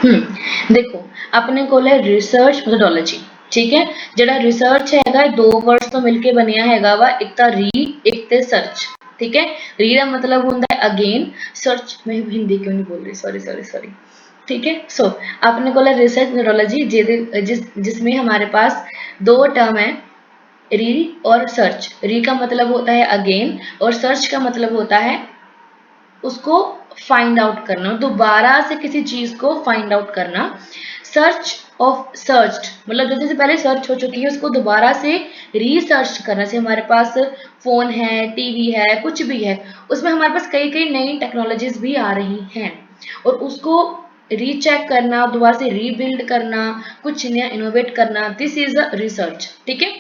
देखो अपने कोल है रिसर्च मेथोडोलॉजी, ठीक है। जड़ा रिसर्च हैगा दो वर्ड्स तो मिलके बनिया हैगा वा, एक ता री एक ते सर्च, ठीक है। री का मतलब होता है अगेन, सर्च मैं हिंदी क्यों नहीं बोल रही, सॉरी सॉरी सॉरी, ठीक है। सो अपने को रिसर्च मेथोडोलॉजी जिसमें हमारे पास दो टर्म है, री और सर्च। री का मतलब होता है अगेन और सर्च का मतलब होता है उसको फाइंड आउट करना, दोबारा से किसी चीज को फाइंड आउट करना। सर्च ऑफ सर्च मतलब जैसे से पहले सर्च हो चुकी है उसको दोबारा से रिसर्च करना। जैसे हमारे पास फोन है, टीवी है, कुछ भी है, उसमें हमारे पास कई कई नई टेक्नोलॉजीज भी आ रही हैं और उसको रीचेक करना, दोबारा से रीबिल्ड करना, कुछ नया इनोवेट करना, दिस इज अ रिसर्च, ठीक है।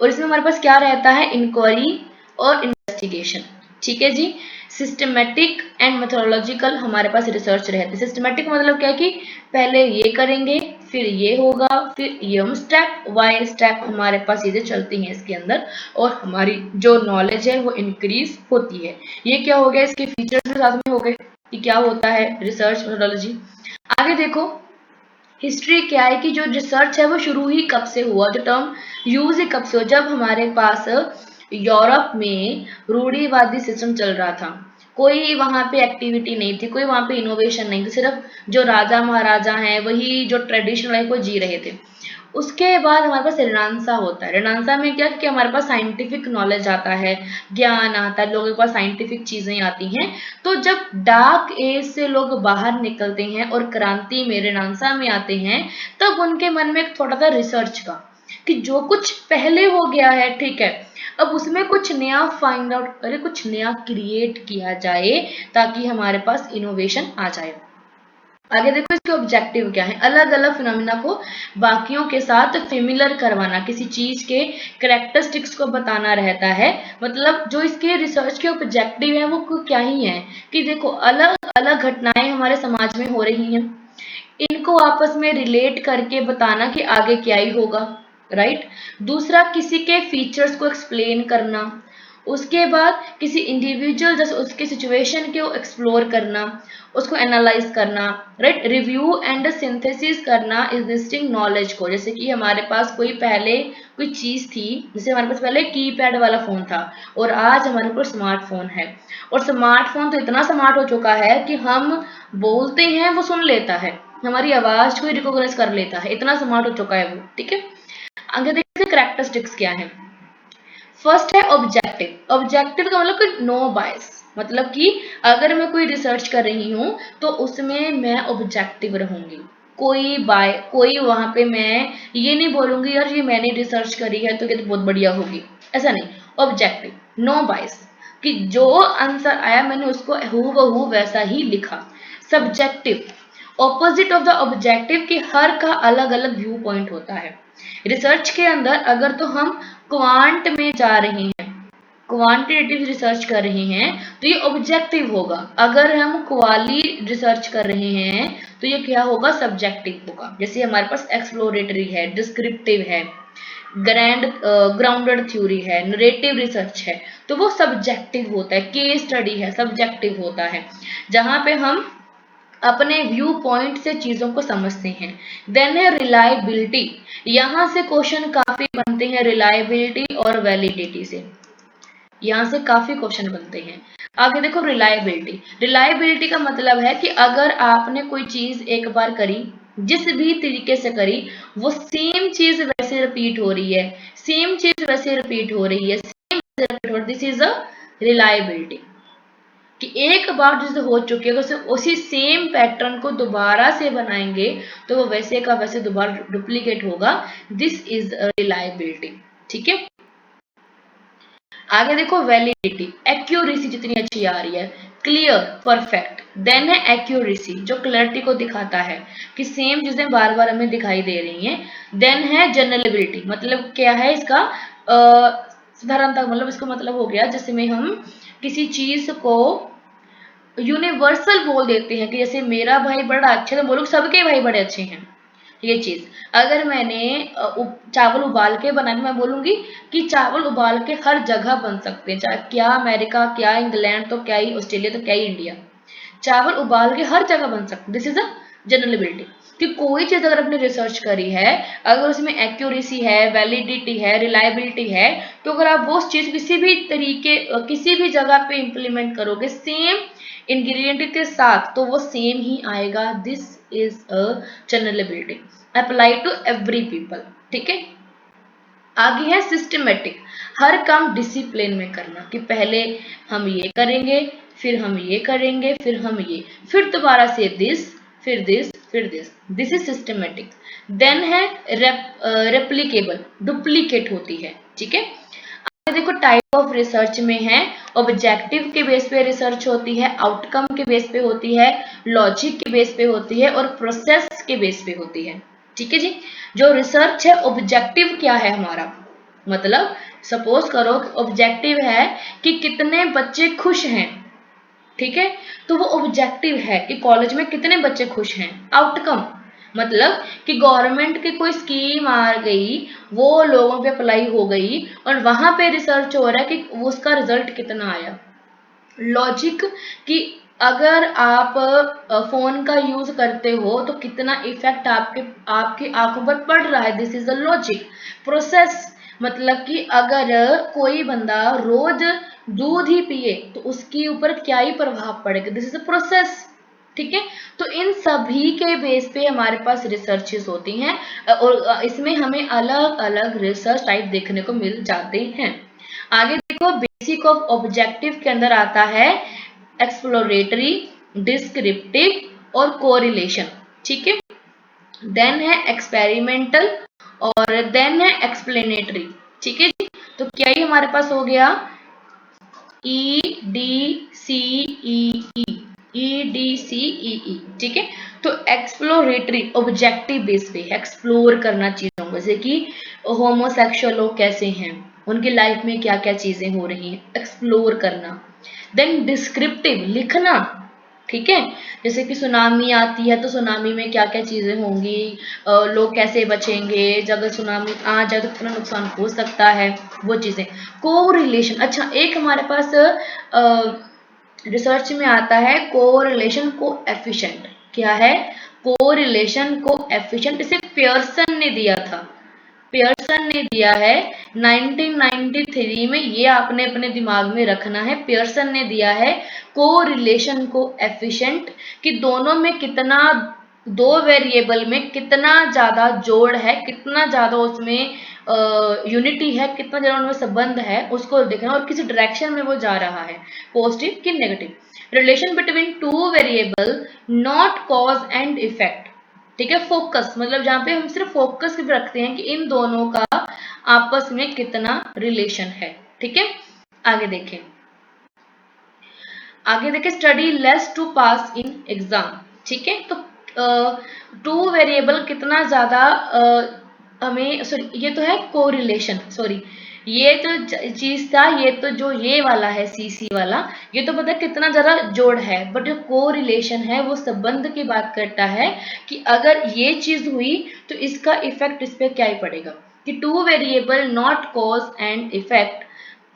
और इसमें हमारे पास क्या रहता है, इंक्वायरी और इन्वेस्टिगेशन, ठीक है जी। सिस्टमेटिक एंड मेथोडोलॉजिकल हमारे पास रिसर्च रहती है। सिस्टमेटिक मतलब क्या है कि पहले ये करेंगे, फिर ये होगा, फिर ये, हम स्टेप बाय स्टेप हमारे पास चीजें चलती हैं इसके अंदर और हमारी जो नॉलेज है वो इंक्रीज होती है। ये क्या हो गया, इसके फीचर्स भी साथ में हो गए कि क्या होता है रिसर्च मेथोडोलॉजी। आगे देखो हिस्ट्री क्या है कि जो रिसर्च है वो शुरू ही कब से हुआ, जो टर्म यूज ही कब से हुआ, जब हमारे पास यूरोप में रूढ़िवादी सिस्टम चल रहा था। कोई वहां पे एक्टिविटी नहीं थी, कोई वहां पे इनोवेशन नहीं थी, सिर्फ जो राजा महाराजा हैं वही जो ट्रेडिशनल लाइफ को जी रहे थे। उसके बाद हमारे पास रेनांसा होता है। रेनांसा में क्या कि हमारे पास साइंटिफिक नॉलेज आता है, ज्ञान आता है, लोगों के पास साइंटिफिक चीजें आती हैं। तो जब डार्क एज से लोग बाहर निकलते हैं और क्रांति में रेनांसा में आते हैं, तब उनके मन में एक थोड़ा सा रिसर्च का कि जो कुछ पहले हो गया है, ठीक है, अब उसमें कुछ नया फाइंड आउट करे, कुछ नया क्रिएट किया जाए ताकि हमारे पास इनोवेशन आ जाए। आगे देखो इसके ऑब्जेक्टिव क्या है, अलग अलग फिनोमिना को बाकियों के साथ फेमिलर करवाना, किसी चीज के कैरेक्टरिस्टिक्स को बताना रहता है। मतलब जो इसके रिसर्च के ऑब्जेक्टिव है वो क्या ही है कि देखो अलग अलग घटनाएं हमारे समाज में हो रही हैं, इनको आपस में रिलेट करके बताना कि आगे क्या ही होगा, राइट। दूसरा किसी के फीचर्स को एक्सप्लेन करना, उसके बाद किसी इंडिविजुअल जैसे उसके सिचुएशन को एक्सप्लोर करना, उसको एनालाइज करना, राइट। रिव्यू एंड सिंथेसिस करना एग्जिस्टिंग नॉलेज को, जैसे कि हमारे पास कोई पहले कोई चीज थी, जैसे हमारे पास पहले कीपैड वाला फोन था और आज हमारे पास स्मार्टफोन है, और स्मार्टफोन तो इतना स्मार्ट हो चुका है कि हम बोलते हैं वो सुन लेता है, हमारी आवाज को रिकॉग्नाइज कर लेता है, इतना स्मार्ट हो चुका है वो, ठीक है। आगे देखते हैं कैरेक्टरिस्टिक्स क्या है। फर्स्ट है ऑब्जेक्टिव। ऑब्जेक्टिव का मतलब कि नो बायस, मतलब कि अगर मैं कोई रिसर्च कर रही हूं तो उसमें मैं ऑब्जेक्टिव रहूंगी, कोई वहां पे मैं ये नहीं बोलूंगी यार ये मैंने रिसर्च करी है तो ये तो बहुत बढ़िया होगी, ऐसा नहीं। ऑब्जेक्टिव नो बायस कि जो आंसर आया मैंने उसको हूबहू वैसा ही लिखा। Subjective opposite of the objective कि हर का अलग अलग व्यू पॉइंट होता है। रिसर्च के अंदर अगर तो हम क्वांट में जा रहे हैं, क्वांटिटेटिव रिसर्च कर रहे हैं तो ये ऑब्जेक्टिव होगा, अगर हम क्वाली रिसर्च कर रहे हैं तो ये क्या होगा, सब्जेक्टिव होगा। जैसे हमारे पास एक्सप्लोरेटरी है, डिस्क्रिप्टिव है, ग्राउंडेड थ्योरी है, नरेटिव रिसर्च है, तो वो सब्जेक्टिव होता है। केस स्टडी है, सब्जेक्टिव होता है, जहां पे हम अपने व्यू पॉइंट से चीजों को समझते हैं। देन है रिलायबिलिटी, यहां से क्वेश्चन काफी बनते हैं रिलायबिलिटी और वैलिडिटी से, यहाँ से काफी क्वेश्चन बनते हैं। आगे देखो रिलायबिलिटी। रिलायबिलिटी का मतलब है कि अगर आपने कोई चीज एक बार करी, जिस भी तरीके से करी, वो सेम चीज वैसे रिपीट हो रही है, सेम चीज वैसे रिपीट हो रही है, सेम रिपीट हो रही है, दिस इज अ रिलायबिलिटी। कि एक बार जैसे हो चुकी है तो उसी सेम पैटर्न को दोबारा से बनाएंगे तो वो वैसे का वैसे दोबारा डुप्लीकेट होगा, दिस इज रिलायबिलिटी, ठीक है। आगे देखो वैलिडिटी, एक्यूरेसी जितनी अच्छी आ रही है, क्लियर, परफेक्ट। देन है एक्यूरेसी जो क्लैरिटी को दिखाता है कि सेम चीजें बार बार हमें दिखाई दे रही हैं। देन है जनरलेबिलिटी, मतलब क्या है इसका साधारणता, मतलब इसका मतलब हो गया जिसमें हम किसी चीज को यूनिवर्सल बोल देते हैं कि जैसे मेरा भाई बड़ा अच्छा है तो बोलो सबके भाई बड़े अच्छे हैं, ये चीज। अगर मैंने चावल उबाल के बनाए तो मैं बोलूंगी कि चावल उबाल के हर जगह बन सकते हैं, चाहे क्या अमेरिका, क्या इंग्लैंड, तो क्या ही ऑस्ट्रेलिया, तो क्या ही इंडिया, चावल उबाल के हर जगह बन सकते, दिस इज अ जनरलेबिलिटी कि कोई चीज अगर आपने रिसर्च करी है, अगर उसमें एक्यूरेसी है, वैलिडिटी है, रिलायबिलिटी है, तो अगर आप वो चीज किसी भी तरीके किसी भी जगह पे इंप्लीमेंट करोगे सेम इंग्रेडिएंट के साथ, तो वो सेम ही आएगा। This is a generalizability apply to every people. ठीक है, आगे है सिस्टमेटिक, हर काम डिसिप्लिन में करना कि पहले हम ये करेंगे, फिर हम ये करेंगे, फिर हम ये, फिर दोबारा से दिस, फिर दिस, फिर this. This is systematic. Then है रेप्लीकेबल, डुप्लीकेट होती है। ठीक है, आगे देखो टाइप ऑफ रिसर्च में है, ऑब्जेक्टिव के बेस पे रिसर्च होती है, आउटकम के बेस पे होती है, लॉजिक के बेस पे होती है और प्रोसेस के बेस पे होती है। ठीक है जी, जो रिसर्च है ऑब्जेक्टिव क्या है हमारा, मतलब सपोज करो ऑब्जेक्टिव है कि कितने बच्चे खुश हैं। ठीक है, तो वो ऑब्जेक्टिव है कि कॉलेज में कितने बच्चे खुश हैं। आउटकम मतलब कि गवर्नमेंट की कोई स्कीम आ गई, वो लोगों पे अप्लाई हो गई और वहां पे रिसर्च हो रहा है कि उसका रिजल्ट कितना आया। लॉजिक कि अगर आप फोन का यूज करते हो तो कितना इफेक्ट आपके आपकी आंखों पर पड़ रहा है, this is the logic. Process मतलब कि अगर कोई बंदा रोज दूध ही पिए तो उसके ऊपर क्या ही प्रभाव पड़ेगा, दिस इज अ प्रोसेस। ठीक है, तो इन सभी के बेस पे हमारे पास रिसर्चेस होती हैं और इसमें हमें अलग अलग रिसर्च टाइप देखने को मिल जाते हैं। आगे देखो बेसिक ऑफ ऑब्जेक्टिव के अंदर आता है एक्सप्लोरेटरी, डिस्क्रिप्टिव और कोरिलेशन। ठीक है, देन है एक्सपेरिमेंटल और देन है एक्सप्लेनेटरी। ठीक है जी, तो क्या ही हमारे पास हो गया EDCEE, EDCEE। ठीक है, तो एक्सप्लोरेटरी ऑब्जेक्टिव बेस पे एक्सप्लोर करना चीजों को, जैसे कि होमोसेक्सुअल लोग कैसे हैं, उनकी लाइफ में क्या क्या चीजें हो रही हैं, एक्सप्लोर करना। देन डिस्क्रिप्टिव लिखना। ठीक है, जैसे कि सुनामी आती है तो सुनामी में क्या क्या चीजें होंगी, लोग कैसे बचेंगे, जब सुनामी आ जाए तो कितना नुकसान हो सकता है, वो चीजें। कोरिलेशन, अच्छा एक हमारे पास रिसर्च में आता है कोरिलेशन कोएफिशिएंट। क्या है कोरिलेशन कोएफिशिएंट, इसे पियर्सन ने दिया था, पियर्सन ने दिया है 1993 में। ये आपने अपने दिमाग में रखना है, पियर्सन ने दिया है कोरिलेशन कोएफिशिएंट कि दोनों में कितना, दो वेरिएबल में कितना ज्यादा जोड़ है, कितना ज्यादा उसमें यूनिटी है, कितना ज्यादा उनमें संबंध है, उसको देखना और किसी डायरेक्शन में वो जा रहा है, पॉजिटिव कि negative. Relation between two variable, not cause and effect. ठीक है, फोकस मतलब जहां पे हम सिर्फ फोकस रखते हैं कि इन दोनों का आपस में कितना रिलेशन है। ठीक है, आगे देखें, आगे देखें study less to pass in exam. ठीक है, तो टू वेरिएबल कितना ज्यादा हमें, सॉरी ये तो है कोरिलेशन, सॉरी ये तो चीज था, ये तो जो ये वाला है सीसी वाला, ये तो पता है कितना ज्यादा जोड़ है, बट जो कोरिलेशन है वो संबंध की बात करता है कि अगर ये चीज हुई तो इसका इफेक्ट इस पे क्या ही पड़ेगा, कि two variable not cause and effect.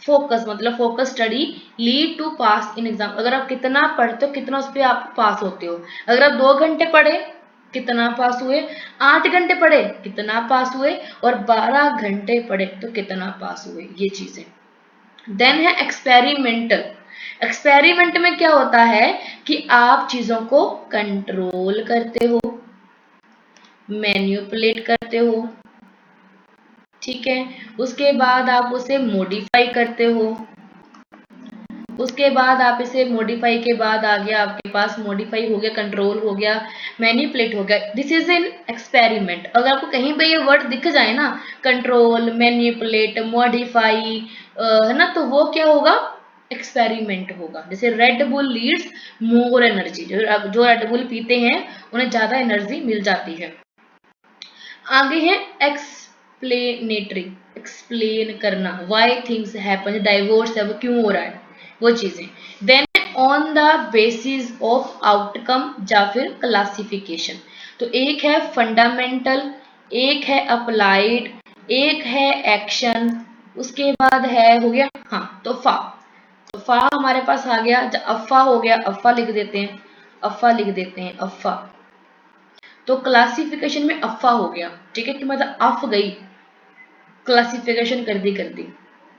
Focus मतलब focus study lead to pass in exam, अगर आप कितना पढ़ते हो कितना उस पर आप पास होते हो। अगर आप 2 घंटे पढ़े कितना पास हुए, 8 घंटे पढ़े कितना पास हुए और 12 घंटे पढ़े तो कितना पास हुए, ये चीजें। देन है एक्सपेरिमेंटल। एक्सपेरिमेंट में क्या होता है कि आप चीजों को कंट्रोल करते हो, मैन्युपुलेट करते हो। ठीक है, उसके बाद आप उसे मॉडिफाई करते हो, उसके बाद आप इसे मॉडिफाई के बाद आ गया आपके पास, मॉडिफाई हो गया, कंट्रोल हो गया, मैनिपुलेट हो गया, दिस इज एन एक्सपेरिमेंट। अगर आपको कहीं पे ये वर्ड दिख जाए ना, कंट्रोल, मैनिपुलेट, मॉडिफाई, है ना, तो वो क्या होगा, एक्सपेरिमेंट होगा। जैसे Red Bull leads more energy, जो रेड बुल पीते हैं उन्हें ज्यादा एनर्जी मिल जाती है। आगे है एक्सप्लेनेटरी, एक्सप्लेन करना, व्हाई थिंग्स हैपन, डाइवोर्स है वो क्यों हो रहा है, वो चीजें। Then on the basis of outcome या फिर क्लासिफिकेशन, तो एक है फंडामेंटल, एक है अप्लाइड, एक है एक्शन, उसके बाद है हो गया हाँ तो फा, तो फा हमारे पास आ गया, अफ्फा हो गया, अफ्फा लिख देते हैं, अफ्फा लिख देते हैं, अफ्फा। तो क्लासिफिकेशन में अफवाह हो गया, ठीक है, कि मतलब अफ गई, क्लासिफिकेशन कर दी,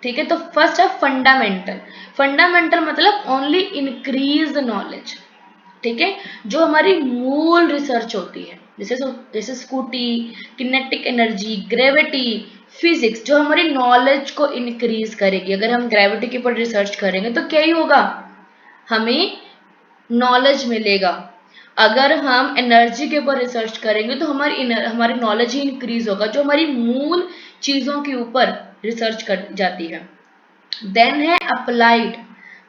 ठीक है। तो फर्स्ट है फंडामेंटल। फंडामेंटल मतलब ओनली इंक्रीज नॉलेज, ठीक है, जो हमारी मूल रिसर्च होती है, जैसे scooty, kinetic energy, gravity, physics, जो हमारी नॉलेज को इंक्रीज करेगी। अगर हम ग्रेविटी के ऊपर रिसर्च करेंगे तो क्या ही होगा, हमें नॉलेज मिलेगा। अगर हम एनर्जी के ऊपर रिसर्च करेंगे तो हमारी नॉलेज ही इंक्रीज होगा, जो हमारी मूल चीजों के ऊपर रिसर्च कर जाती है। देन है applied.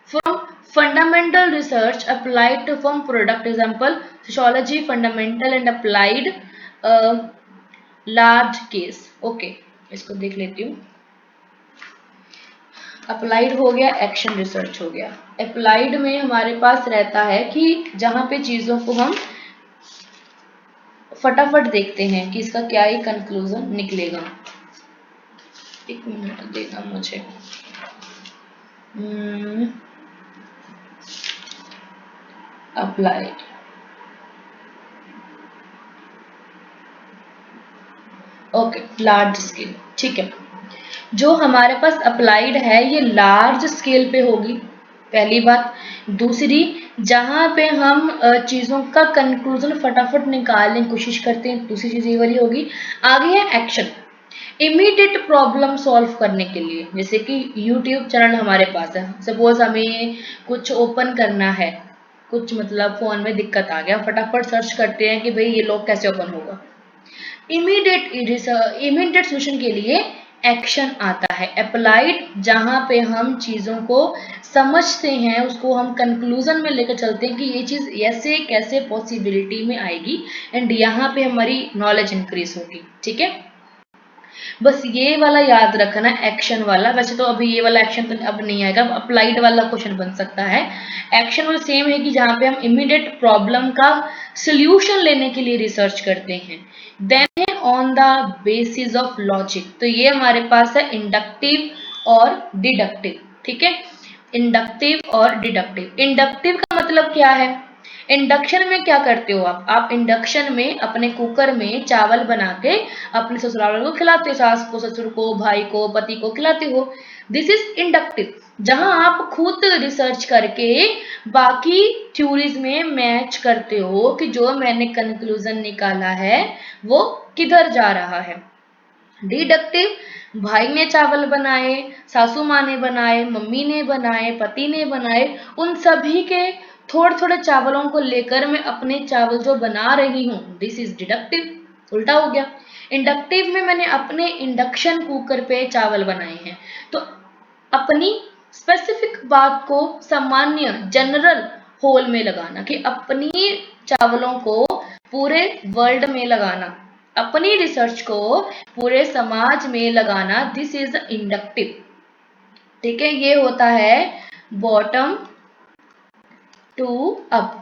From fundamental research applied to form product, example sociology, fundamental and applied, large case. Okay, इसको देख लेती हूँ। अप्लाइड हो गया, एक्शन रिसर्च हो गया। अप्लाइड में हमारे पास रहता है कि जहां पे चीजों को हम फटाफट देखते हैं कि इसका क्या ही कंक्लूजन निकलेगा। एक मिनट देना मुझे। अप्लाइड, ओके, लार्ज स्केल, ठीक है। जो हमारे पास अप्लाइड है ये लार्ज स्केल पे होगी, पहली बात। दूसरी, जहां पे हम चीजों का कंक्लूजन फटाफट निकालने की कोशिश करते हैं, दूसरी चीज ये वाली होगी। आगे है एक्शन, इमीडिएट प्रॉब्लम सॉल्व करने के लिए। जैसे कि यूट्यूब चैनल हमारे पास है, सपोज हमें कुछ ओपन करना है, कुछ मतलब फोन में दिक्कत आ गया, फटाफट सर्च करते हैं कि भाई ये लोग कैसे ओपन होगा। इमीडिएट सोल्यूशन के लिए एक्शन आता है। अप्लाइड, जहां पे हम चीजों को समझते हैं, उसको हम कंक्लूजन में लेकर चलते हैं कि ये चीज ऐसे कैसे पॉसिबिलिटी में आएगी, एंड यहाँ पे हमारी नॉलेज इंक्रीज होगी, ठीक है। बस ये वाला याद रखना, एक्शन वाला। वैसे तो अभी ये वाला एक्शन तो अब नहीं आएगा, अब अप्लाइड वाला क्वेश्चन बन सकता है। एक्शन वाला सेम है कि जहां पे हम इमीडिएट प्रॉब्लम का सोल्यूशन लेने के लिए रिसर्च करते हैं। देन है on the basis of logic. तो ये हमारे पास है इंडक्टिव और डिडक्टिव, ठीक है। इंडक्टिव और डिडक्टिव। इंडक्टिव का मतलब क्या है, इंडक्शन में क्या करते हो आप इंडक्शन में अपने कुकर में चावल बना के अपने ससुराल वालों को खिलाते हो, सास को, ससुर को, भाई को, पति को खिलाते हो। दिस इज इंडक्टिव, जहां आप खुद रिसर्च करके बाकी थ्योरीज में मैच करते हो कि जो मैंने कंक्लूजन निकाला है वो किधर जा रहा है। डिडक्टिव, भाई ने चावल बनाए, सासू माँ ने बनाए, मम्मी ने बनाए, पति ने बनाए, उन सभी के थोड़े थोड़े चावलों को लेकर मैं अपने चावल जो बना रही हूँ, दिस इज डिडक्टिव। उल्टा हो गया। इंडक्टिव में मैंने अपने इंडक्शन कुकर पे चावल बनाए हैं, तो अपनी स्पेसिफिक बात को सामान्य जनरल होल में लगाना, कि अपनी चावलों को पूरे वर्ल्ड में लगाना, अपनी रिसर्च को पूरे समाज में लगाना, दिस इज इंडक्टिव, ठीक है। ये होता है बॉटम टू अप।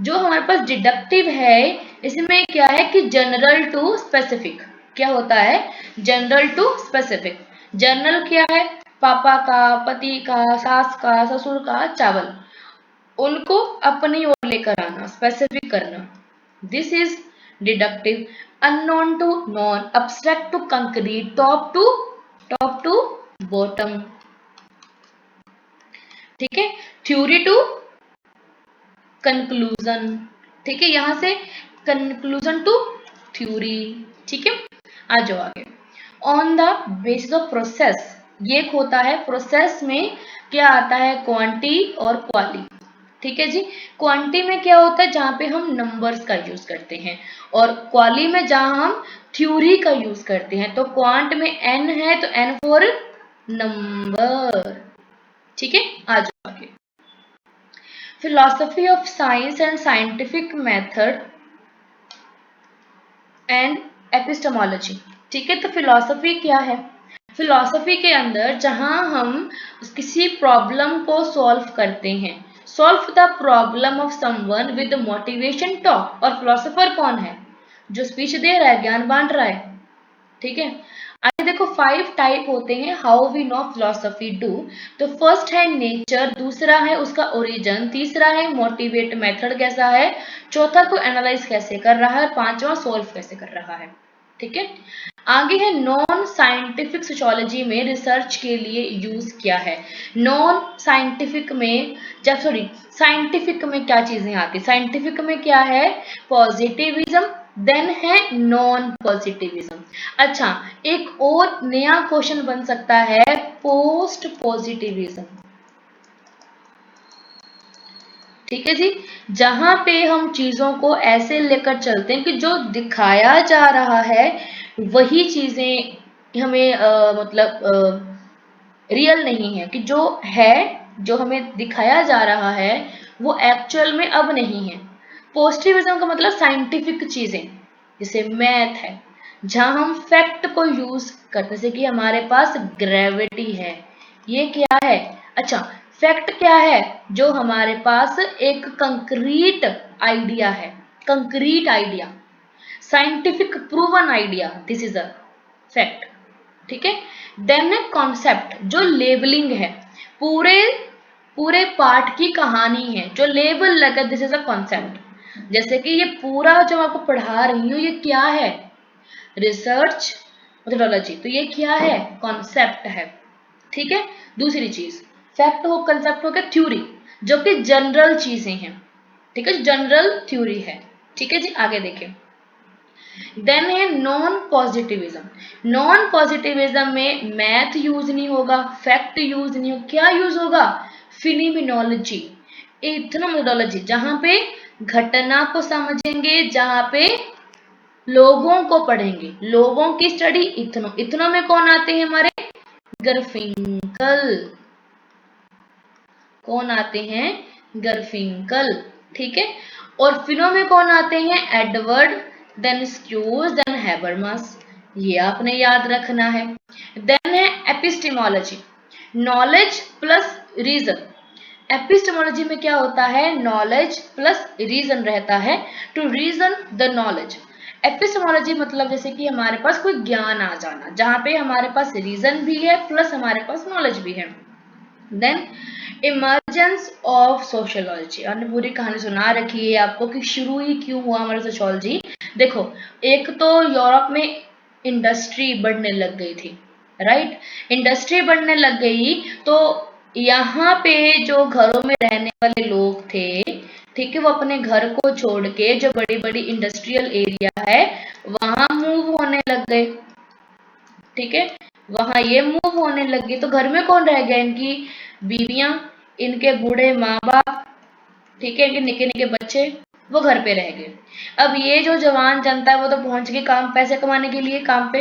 जो हमारे पास डिडक्टिव है, इसमें क्या है कि जनरल टू स्पेसिफिक। क्या होता है, जनरल टू स्पेसिफिक। जनरल क्या है, पापा का, पति का, सास का, ससुर का चावल, उनको अपनी ओर लेकर आना, स्पेसिफिक करना, this is deductive. Unknown to known, abstract to concrete, top to bottom, ठीक है। थ्योरी टू कंक्लूजन, ठीक है, यहां से कंक्लूजन टू थ्योरी, ठीक है। आ जाओ आगे। On the basis of process, ये होता है प्रोसेस में क्या आता है, क्वांटी और क्वाली, ठीक है जी। क्वांटी में क्या होता है, जहां पे हम नंबर्स का यूज करते हैं, और क्वाली में जहां हम थ्योरी का यूज करते हैं। तो क्वांट में एन है तो एन फॉर नंबर, ठीक है। आ जाओ आगे। Philosophy of science and scientific method and epistemology, ठीक है। तो फिलॉसफी क्या है, फिलॉसफी के अंदर जहां हम किसी प्रॉब्लम को सॉल्व करते हैं, solve the problem of someone with motivation talk. और फिलोसोफर कौन है, जो स्पीच दे रहा है, ज्ञान बांट रहा है, ठीक है। देखो 5 टाइप होते हैं how we know philosophy do. तो फर्स्ट है नेचर, दूसरा है उसका ओरिजिन, तीसरा है मोटिवेट मेथड कैसा है, चौथा को एनालाइज कैसे कर रहा है, पांचवा सोल्व कैसे कर रहा है। ठीक है, आगे है नॉन साइंटिफिक सोशियोलॉजी में रिसर्च के लिए यूज किया है। नॉन साइंटिफिक में जब सॉरी साइंटिफिक में क्या चीजें आती, साइंटिफिक में क्या है, पॉजिटिविज्म, देन है नॉन पॉजिटिविज्म। अच्छा, एक और नया क्वेश्चन बन सकता है पोस्ट पॉजिटिविज्म। ठीक है जी, जहां पे हम चीजों को ऐसे लेकर चलते हैं कि जो दिखाया जा रहा है वही चीजें हमें मतलब रियल नहीं है, कि जो है, जो हमें दिखाया जा रहा है वो एक्चुअल में अब नहीं है। पॉजिटिविज्म का मतलब साइंटिफिक चीजें, जैसे मैथ है, जहां हम फैक्ट को यूज करते, जैसे कि हमारे पास ग्रेविटी है, ये क्या है, अच्छा फैक्ट क्या है, जो हमारे पास एक कंक्रीट आइडिया है, concrete idea, scientific proven idea, this is a fact. ठीक है, देन है कॉन्सेप्ट, जो लेबलिंग है, पूरे पूरे पाठ की कहानी है, जो लेबल लगा, दिस इज अ कॉन्सेप्ट। जैसे कि ये पूरा जो आपको पढ़ा रही हूँ ये क्या है, रिसर्च मेथोडोलॉजी, तो ये क्या है, कॉन्सेप्ट है। ठीक है, दूसरी चीज फैक्ट हो, कंसेप्ट हो गया, थ्योरी, जो कि जनरल चीजें हैं। ठीक है, जनरल थ्योरी है। ठीक है जी, आगे देखें, देन है नॉन पॉजिटिविज्म। नॉन पॉजिटिविज्म में मैथ यूज नहीं होगा, फैक्ट यूज नहीं होगा, क्या यूज होगा, फिनोमिनोलॉजी, इथनोलॉजी, जहां पे घटना को समझेंगे, जहां पे लोगों को पढ़ेंगे, लोगों की स्टडी। इथनो, इथनो में कौन आते हैं हमारे, गर्फिंकल, कौन आते हैं, गर्फिंकल। ठीक है, और फिनो में कौन आते हैं, एडवर्ड, देन स्क्यूज, देन हैबरमास, ये आपने याद रखना है। देन है epistemology, knowledge plus reason. Epistemology में क्या होता है, नॉलेज प्लस रीजन रहता है, to reason the knowledge. Epistemology मतलब जैसे कि हमारे पास कोई ज्ञान आ जाना, जहां पे हमारे पास रीजन भी है प्लस हमारे पास नॉलेज भी है। देन इमर्जेंस ऑफ सोशियोलॉजी, हमने पूरी कहानी सुना रखी है आपको कि शुरू ही क्यों हुआ हमारा सोशियोलॉजी। देखो, एक तो यूरोप में इंडस्ट्री बढ़ने लग गई थी, राइट, इंडस्ट्री बढ़ने लग गई, तो यहाँ पे जो घरों में रहने वाले लोग थे, ठीक है, वो अपने घर को छोड़ के जो बड़ी बड़ी इंडस्ट्रियल एरिया है वहां मूव होने लग गए। ठीक है, वहां ये मूव होने लगी, तो घर में कौन रह गया, इनकी बीवियां, इनके बूढ़े माँ बाप, ठीक है, इनके निके निके बच्चे, वो घर पे रह गए। अब ये जो जवान जनता है वो तो पहुंच गई काम, पैसे कमाने के लिए काम पे,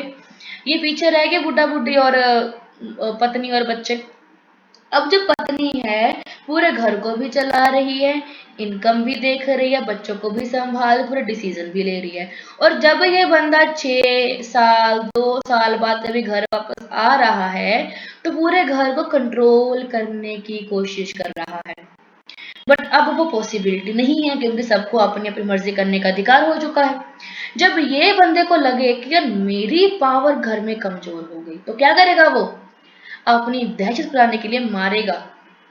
ये पीछे रह गए बुढ़ा बुढ़ी और पत्नी और बच्चे। अब जो पत्नी है पूरे घर को भी चला रही है, इनकम भी देख रही है, बच्चों को भी संभाल, पूरे डिसीजन भी ले रही है, और जब ये बंदा 6 साल 2 साल बाद कभी घर वापस आ रहा है तो पूरे घर को कंट्रोल करने की कोशिश कर रहा है। बट अब वो पॉसिबिलिटी नहीं है, क्योंकि सबको अपनी अपनी मर्जी करने का अधिकार हो चुका है। जब ये बंदे को लगे कि यार मेरी पावर घर में कमजोर हो गई, तो क्या करेगा वो, अपनी दहशत फैलाने के लिए मारेगा,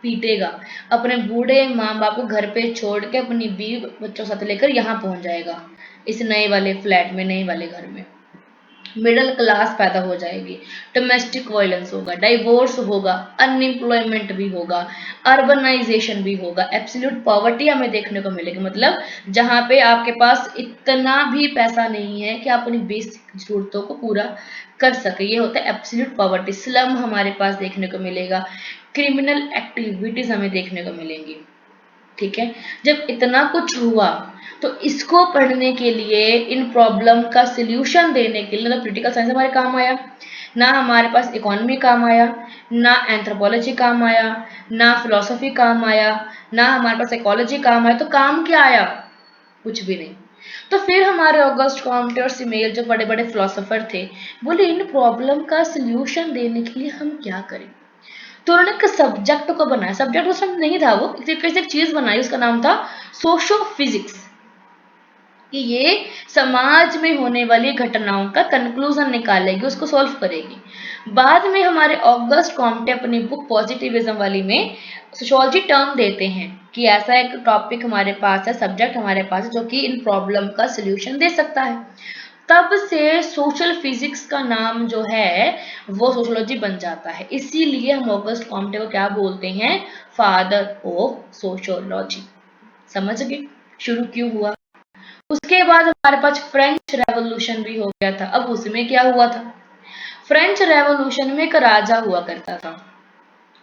पीटेगा, अपने बूढ़े माँ बाप को घर पे छोड़ के अपनी बीवी बच्चों साथ लेकर यहाँ पहुंच जाएगा, इस नए वाले फ्लैट में, नए वाले घर में। मिडिल क्लास पैदा हो जाएगी, डोमेस्टिक वायलेंस होगा, डाइवोर्स होगा, अनएम्प्लॉयमेंट भी होगा, अर्बनाइजेशन भी होगा, एब्सोल्यूट पॉवर्टी हमें देखने को मिलेगी, मतलब जहां पे आपके पास इतना भी पैसा नहीं है कि आप अपनी बेसिक जरूरतों को पूरा कर सके, ये होता है एब्सोल्यूट पॉवर्टी। स्लम हमारे पास देखने को मिलेगा, क्रिमिनल एक्टिविटीज हमें देखने को मिलेंगी। ठीक है, जब इतना कुछ हुआ तो इसको पढ़ने के लिए, इन प्रॉब्लम का सिल्यूशन देने के लिए ना पॉलिटिकल साइंस हमारे काम आया, ना हमारे पास इकोनॉमी काम आया, ना एंथ्रोपोलॉजी काम आया, ना फिलोसफी काम आया, ना हमारे पास साइकोलॉजी काम आया, तो काम क्या आया, कुछ भी नहीं। तो फिर हमारे ऑगस्ट कॉम्टे और सिमेल जो बड़े बड़े फिलोसोफर थे, बोले इन प्रॉब्लम का सिल्यूशन देने के लिए हम क्या करें। तो उन्होंने एक सब्जेक्ट को बनाया, सब्जेक्ट उस समय नहीं था, वो एक चीज बनाई, उसका नाम था सोशो फिजिक्स। कि ये समाज में होने वाली घटनाओं का कंक्लूजन निकालेगी, उसको सॉल्व करेगी। बाद में हमारे ऑगस्ट कॉम्टे अपनी बुक पॉजिटिविज्म वाली में सोशियोलॉजी टर्म देते हैं कि ऐसा एक टॉपिक हमारे पास है, सब्जेक्ट हमारे पास है जो कि इन प्रॉब्लम का सोल्यूशन दे सकता है। तब से सोशल फिजिक्स का नाम जो है वो सोशियोलॉजी बन जाता है। इसीलिए हम ऑगस्ट कॉम्टे को क्या बोलते हैं, फादर ऑफ सोशियोलॉजी। समझ गए शुरू क्यों हुआ। उसके बाद हमारे पास फ्रेंच रेवोल्यूशन भी हो गया था। अब उसमें क्या हुआ था, फ्रेंच रेवोल्यूशन में एक राजा हुआ करता था,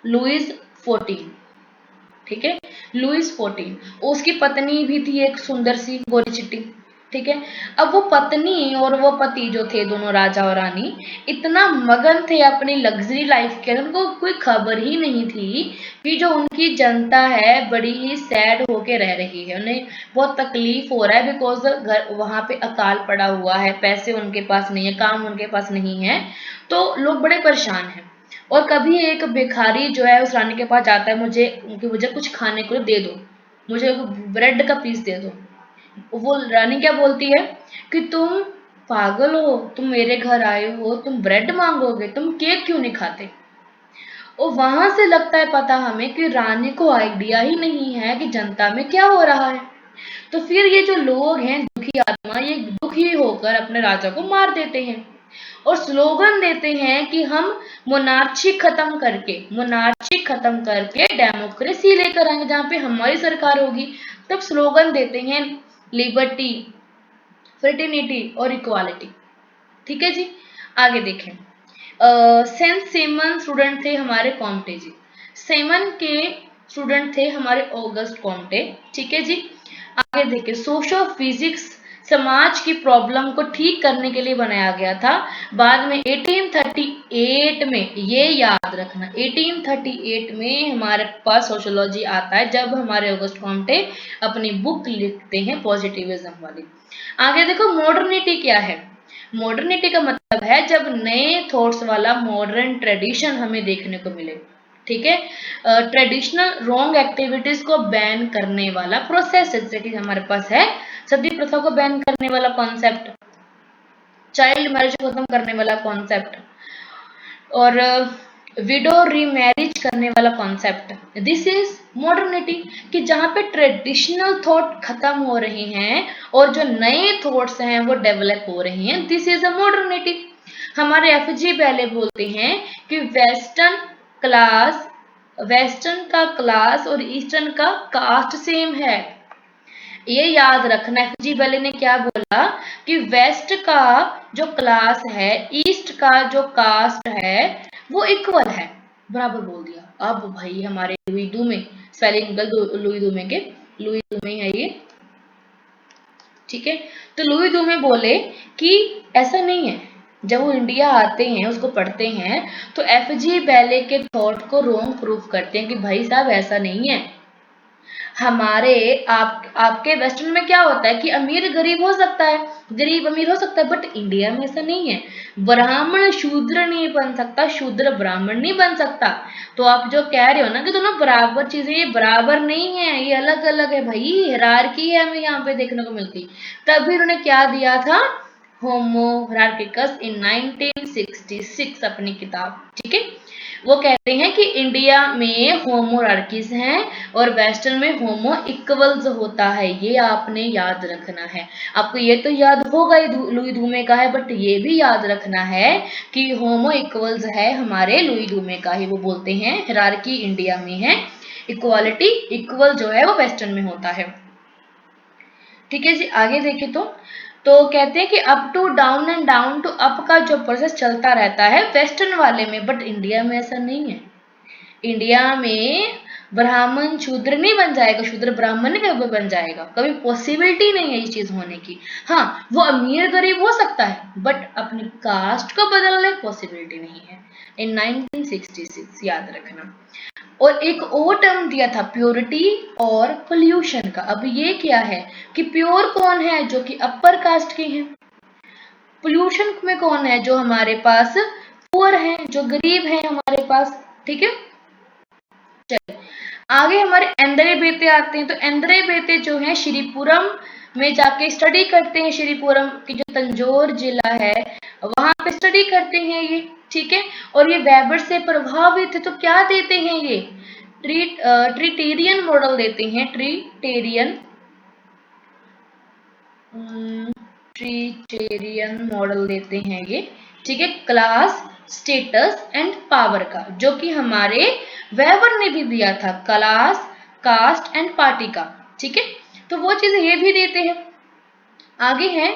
लुइस 14। ठीक है, लुइस 14। उसकी पत्नी भी थी एक सुंदर सी गोरी चिट्टी। ठीक है, अब वो पत्नी और वो पति जो थे, दोनों राजा और रानी, इतना मगन थे अपनी लग्जरी लाइफ के, उनको कोई खबर ही नहीं थी कि जो उनकी जनता है बड़ी ही सैड होके रह रही है, उन्हें बहुत तकलीफ हो रहा है, बिकॉज घर वहां पे अकाल पड़ा हुआ है, पैसे उनके पास नहीं है, काम उनके पास नहीं है, तो लोग बड़े परेशान हैं। और कभी एक भिखारी जो है उस रानी के पास जाता है, मुझे कुछ खाने को दे दो, मुझे ब्रेड का पीस दे दो। वो रानी क्या बोलती है कि तुम पागल हो, तुम मेरे घर आए हो, तुम ब्रेड मांगोगे, तुम केक क्यों नहीं खाते। और वहां से लगता है पता हमें कि रानी को आइडिया ही नहीं है कि जनता में क्या हो रहा है। तो फिर ये जो लोग हैं दुखी आत्मा, ये दुखी होकर अपने राजा को मार देते हैं और स्लोगन देते हैं कि हम मोनार्ची खत्म करके डेमोक्रेसी लेकर आएंगे, जहां पे हमारी सरकार होगी। तब स्लोगन देते हैं लिबर्टी, फ्रेटर्निटी और इक्वालिटी। ठीक है जी, आगे देखें। सेंट सिमन स्टूडेंट थे हमारे कॉम्टे जी, सेमन के स्टूडेंट थे हमारे ऑगस्ट कॉम्टे। ठीक है जी, आगे देखिए। सोशो फिजिक्स समाज की प्रॉब्लम को ठीक करने के लिए बनाया गया था। बाद में 1838 में, ये याद रखना, 1838 में हमारे पास सोशियोलॉजी आता है, जब हमारे ऑगस्ट कॉम्टे अपनी बुक लिखते हैं पॉजिटिविज्म वाली। आगे देखो, मॉडर्निटी क्या है। मॉडर्निटी का मतलब है जब नए थॉट्स वाला मॉडर्न ट्रेडिशन हमें देखने को मिले। ठीक है, ट्रेडिशनल रॉन्ग एक्टिविटीज को बैन करने वाला प्रोसेस, जैसे कि हमारे पास है सती प्रथा को बैन करने वाला कॉन्सेप्ट, चाइल्ड मैरिज को खत्म करने वाला कॉन्सेप्ट, और विडो रीमैरिज करने वाला कॉन्सेप्ट। दिस इज मॉडर्निटी, कि जहां पे ट्रेडिशनल थॉट खत्म हो रहे हैं और जो नए थॉट्स हैं वो डेवलप हो रहे हैं। This is a modernity. हमारे एफजी पहले बोलते हैं कि वेस्टर्न का क्लास और ईस्टर्न का कास्ट सेम है। ये याद रखना, एफजी बेले ने क्या बोला कि वेस्ट का जो क्लास है, ईस्ट का जो कास्ट है, वो इक्वल है, बराबर बोल दिया। अब भाई हमारे लुई दूमे, स्पेलिंग लुई दूमे के, लुई दूमे है ये। ठीक है, तो लुई दूमे बोले कि ऐसा नहीं है। जब वो इंडिया आते हैं, उसको पढ़ते हैं, तो एफजी बेले के थॉट को रॉन्ग प्रूफ करते हैं कि भाई साहब ऐसा नहीं है। हमारे आपके वेस्टर्न में क्या होता है कि अमीर गरीब हो सकता है, गरीब अमीर हो सकता है, बट इंडिया में ऐसा नहीं है। ब्राह्मण शूद्र नहीं बन सकता, शूद्र ब्राह्मण नहीं बन सकता। तो आप जो कह रहे हो ना कि दोनों बराबर चीजें, ये बराबर नहीं है, ये अलग अलग है भाई, हिरार्की है हमें यहाँ पे देखने को मिलती। तभी उन्होंने क्या दिया था, होमो हिरार्किकस इन 1966 अपनी किताब। ठीक है, वो कहते हैं कि इंडिया में होमोरार्कीज हैं और वेस्टर्न में होमो इक्वल्स होता है। ये आपने याद रखना है। आपको ये तो याद होगा ही लुई दूमे का है, बट ये भी याद रखना है कि होमो इक्वल्स है हमारे लुई दूमे का ही। वो बोलते हैं हिरार्की इंडिया में है, इक्वालिटी इक्वल जो है वो वेस्टर्न में होता है। ठीक है जी, आगे देखें तो कहते हैं कि up to down and down to up का जो प्रोसेस चलता रहता है वेस्टर्न वाले में, बट इंडिया में ऐसा नहीं है। इंडिया में ब्राह्मण शूद्र नहीं बन जाएगा, शूद्र ब्राह्मण नहीं कभी बन जाएगा, कभी पॉसिबिलिटी नहीं है ये चीज होने की। हाँ, वो अमीर गरीब हो सकता है, बट अपनी कास्ट को बदलने पॉसिबिलिटी नहीं है। इन 1966 याद रखना। और एक और टर्म दिया था प्योरिटी और पोल्यूशन का। अब ये क्या है कि प्योर कौन है, जो कि अपर कास्ट के हैं। पोल्यूशन में कौन है, जो हमारे पास पुअर हैं, जो गरीब हैं हमारे पास। ठीक है, चलिए आगे हमारे एंद्रे बेते आते हैं। तो एंद्रे बेते जो हैं श्रीपुरम में जाके स्टडी करते हैं, श्रीपुरम की जो तंजौर जिला है वहां पे स्टडी करते हैं ये, ठीक है। और ये वेबर से प्रभावित है, तो क्या देते हैं ये ट्रीटेरियन मॉडल देते हैं, ट्रीटेरियन मॉडल देते हैं ये, ठीक है, क्लास स्टेटस एंड पावर का, जो कि हमारे वेबर ने भी दिया था, क्लास कास्ट एंड पार्टी का, ठीक है। तो वो चीजें ये भी देते हैं। आगे है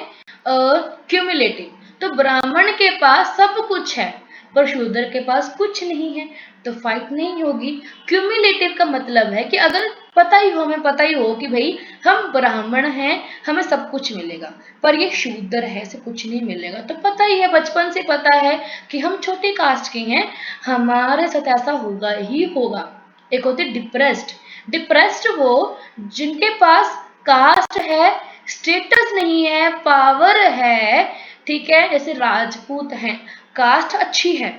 क्यूमुलेटिव, तो ब्राह्मण के पास सब कुछ है पर शूद्र के पास कुछ नहीं है, तो फाइट नहीं होगी। क्यूमुलेटिव का मतलब है कि अगर पता ही हो, हमें पता ही हो कि भाई हम ब्राह्मण हैं, हमें सब कुछ मिलेगा, पर ये शूद्र है, से कुछ नहीं मिलेगा, तो पता ही है, बचपन से पता है कि हम छोटी कास्ट के हैं, हमारे साथ ऐसा होगा ही होगा। एक होती डिप्रेस्ड, डिप्रेस्ड वो जिनके पास कास्ट है, स्टेटस नहीं है, पावर है, ठीक है, जैसे राजपूत हैं, कास्ट अच्छी है,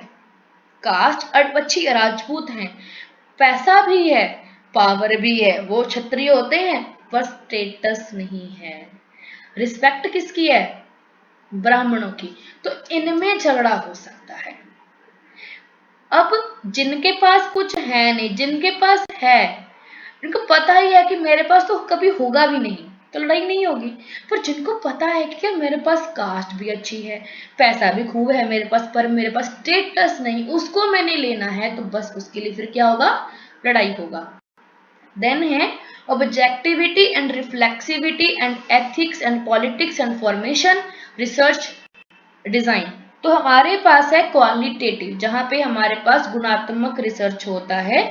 कास्ट अच्छी राजपूत हैं, पैसा भी है, पावर भी है, वो क्षत्रिय होते हैं, पर स्टेटस नहीं है। रिस्पेक्ट किसकी है? ब्राह्मणों की। तो इनमें झगड़ा हो सकता है। अब जिनके पास कुछ है नहीं, जिनके पास है, इनको पता ही है कि मेरे पास तो कभी होगा भी नहीं, तो लड़ाई नहीं होगी। पर जिनको पता है कि क्या मेरे पास कास्ट भी अच्छी है, पैसा भी खूब है मेरे पास, पर मेरे पास स्टेटस नहीं, उसको मैंने लेना है, तो बस उसके लिए फिर क्या होगा? लड़ाई होगा। देन है objectivity and reflexivity and ethics and politics and formation research design. तो हमारे पास है क्वालिटेटिव, जहां पे हमारे पास गुणात्मक रिसर्च होता है,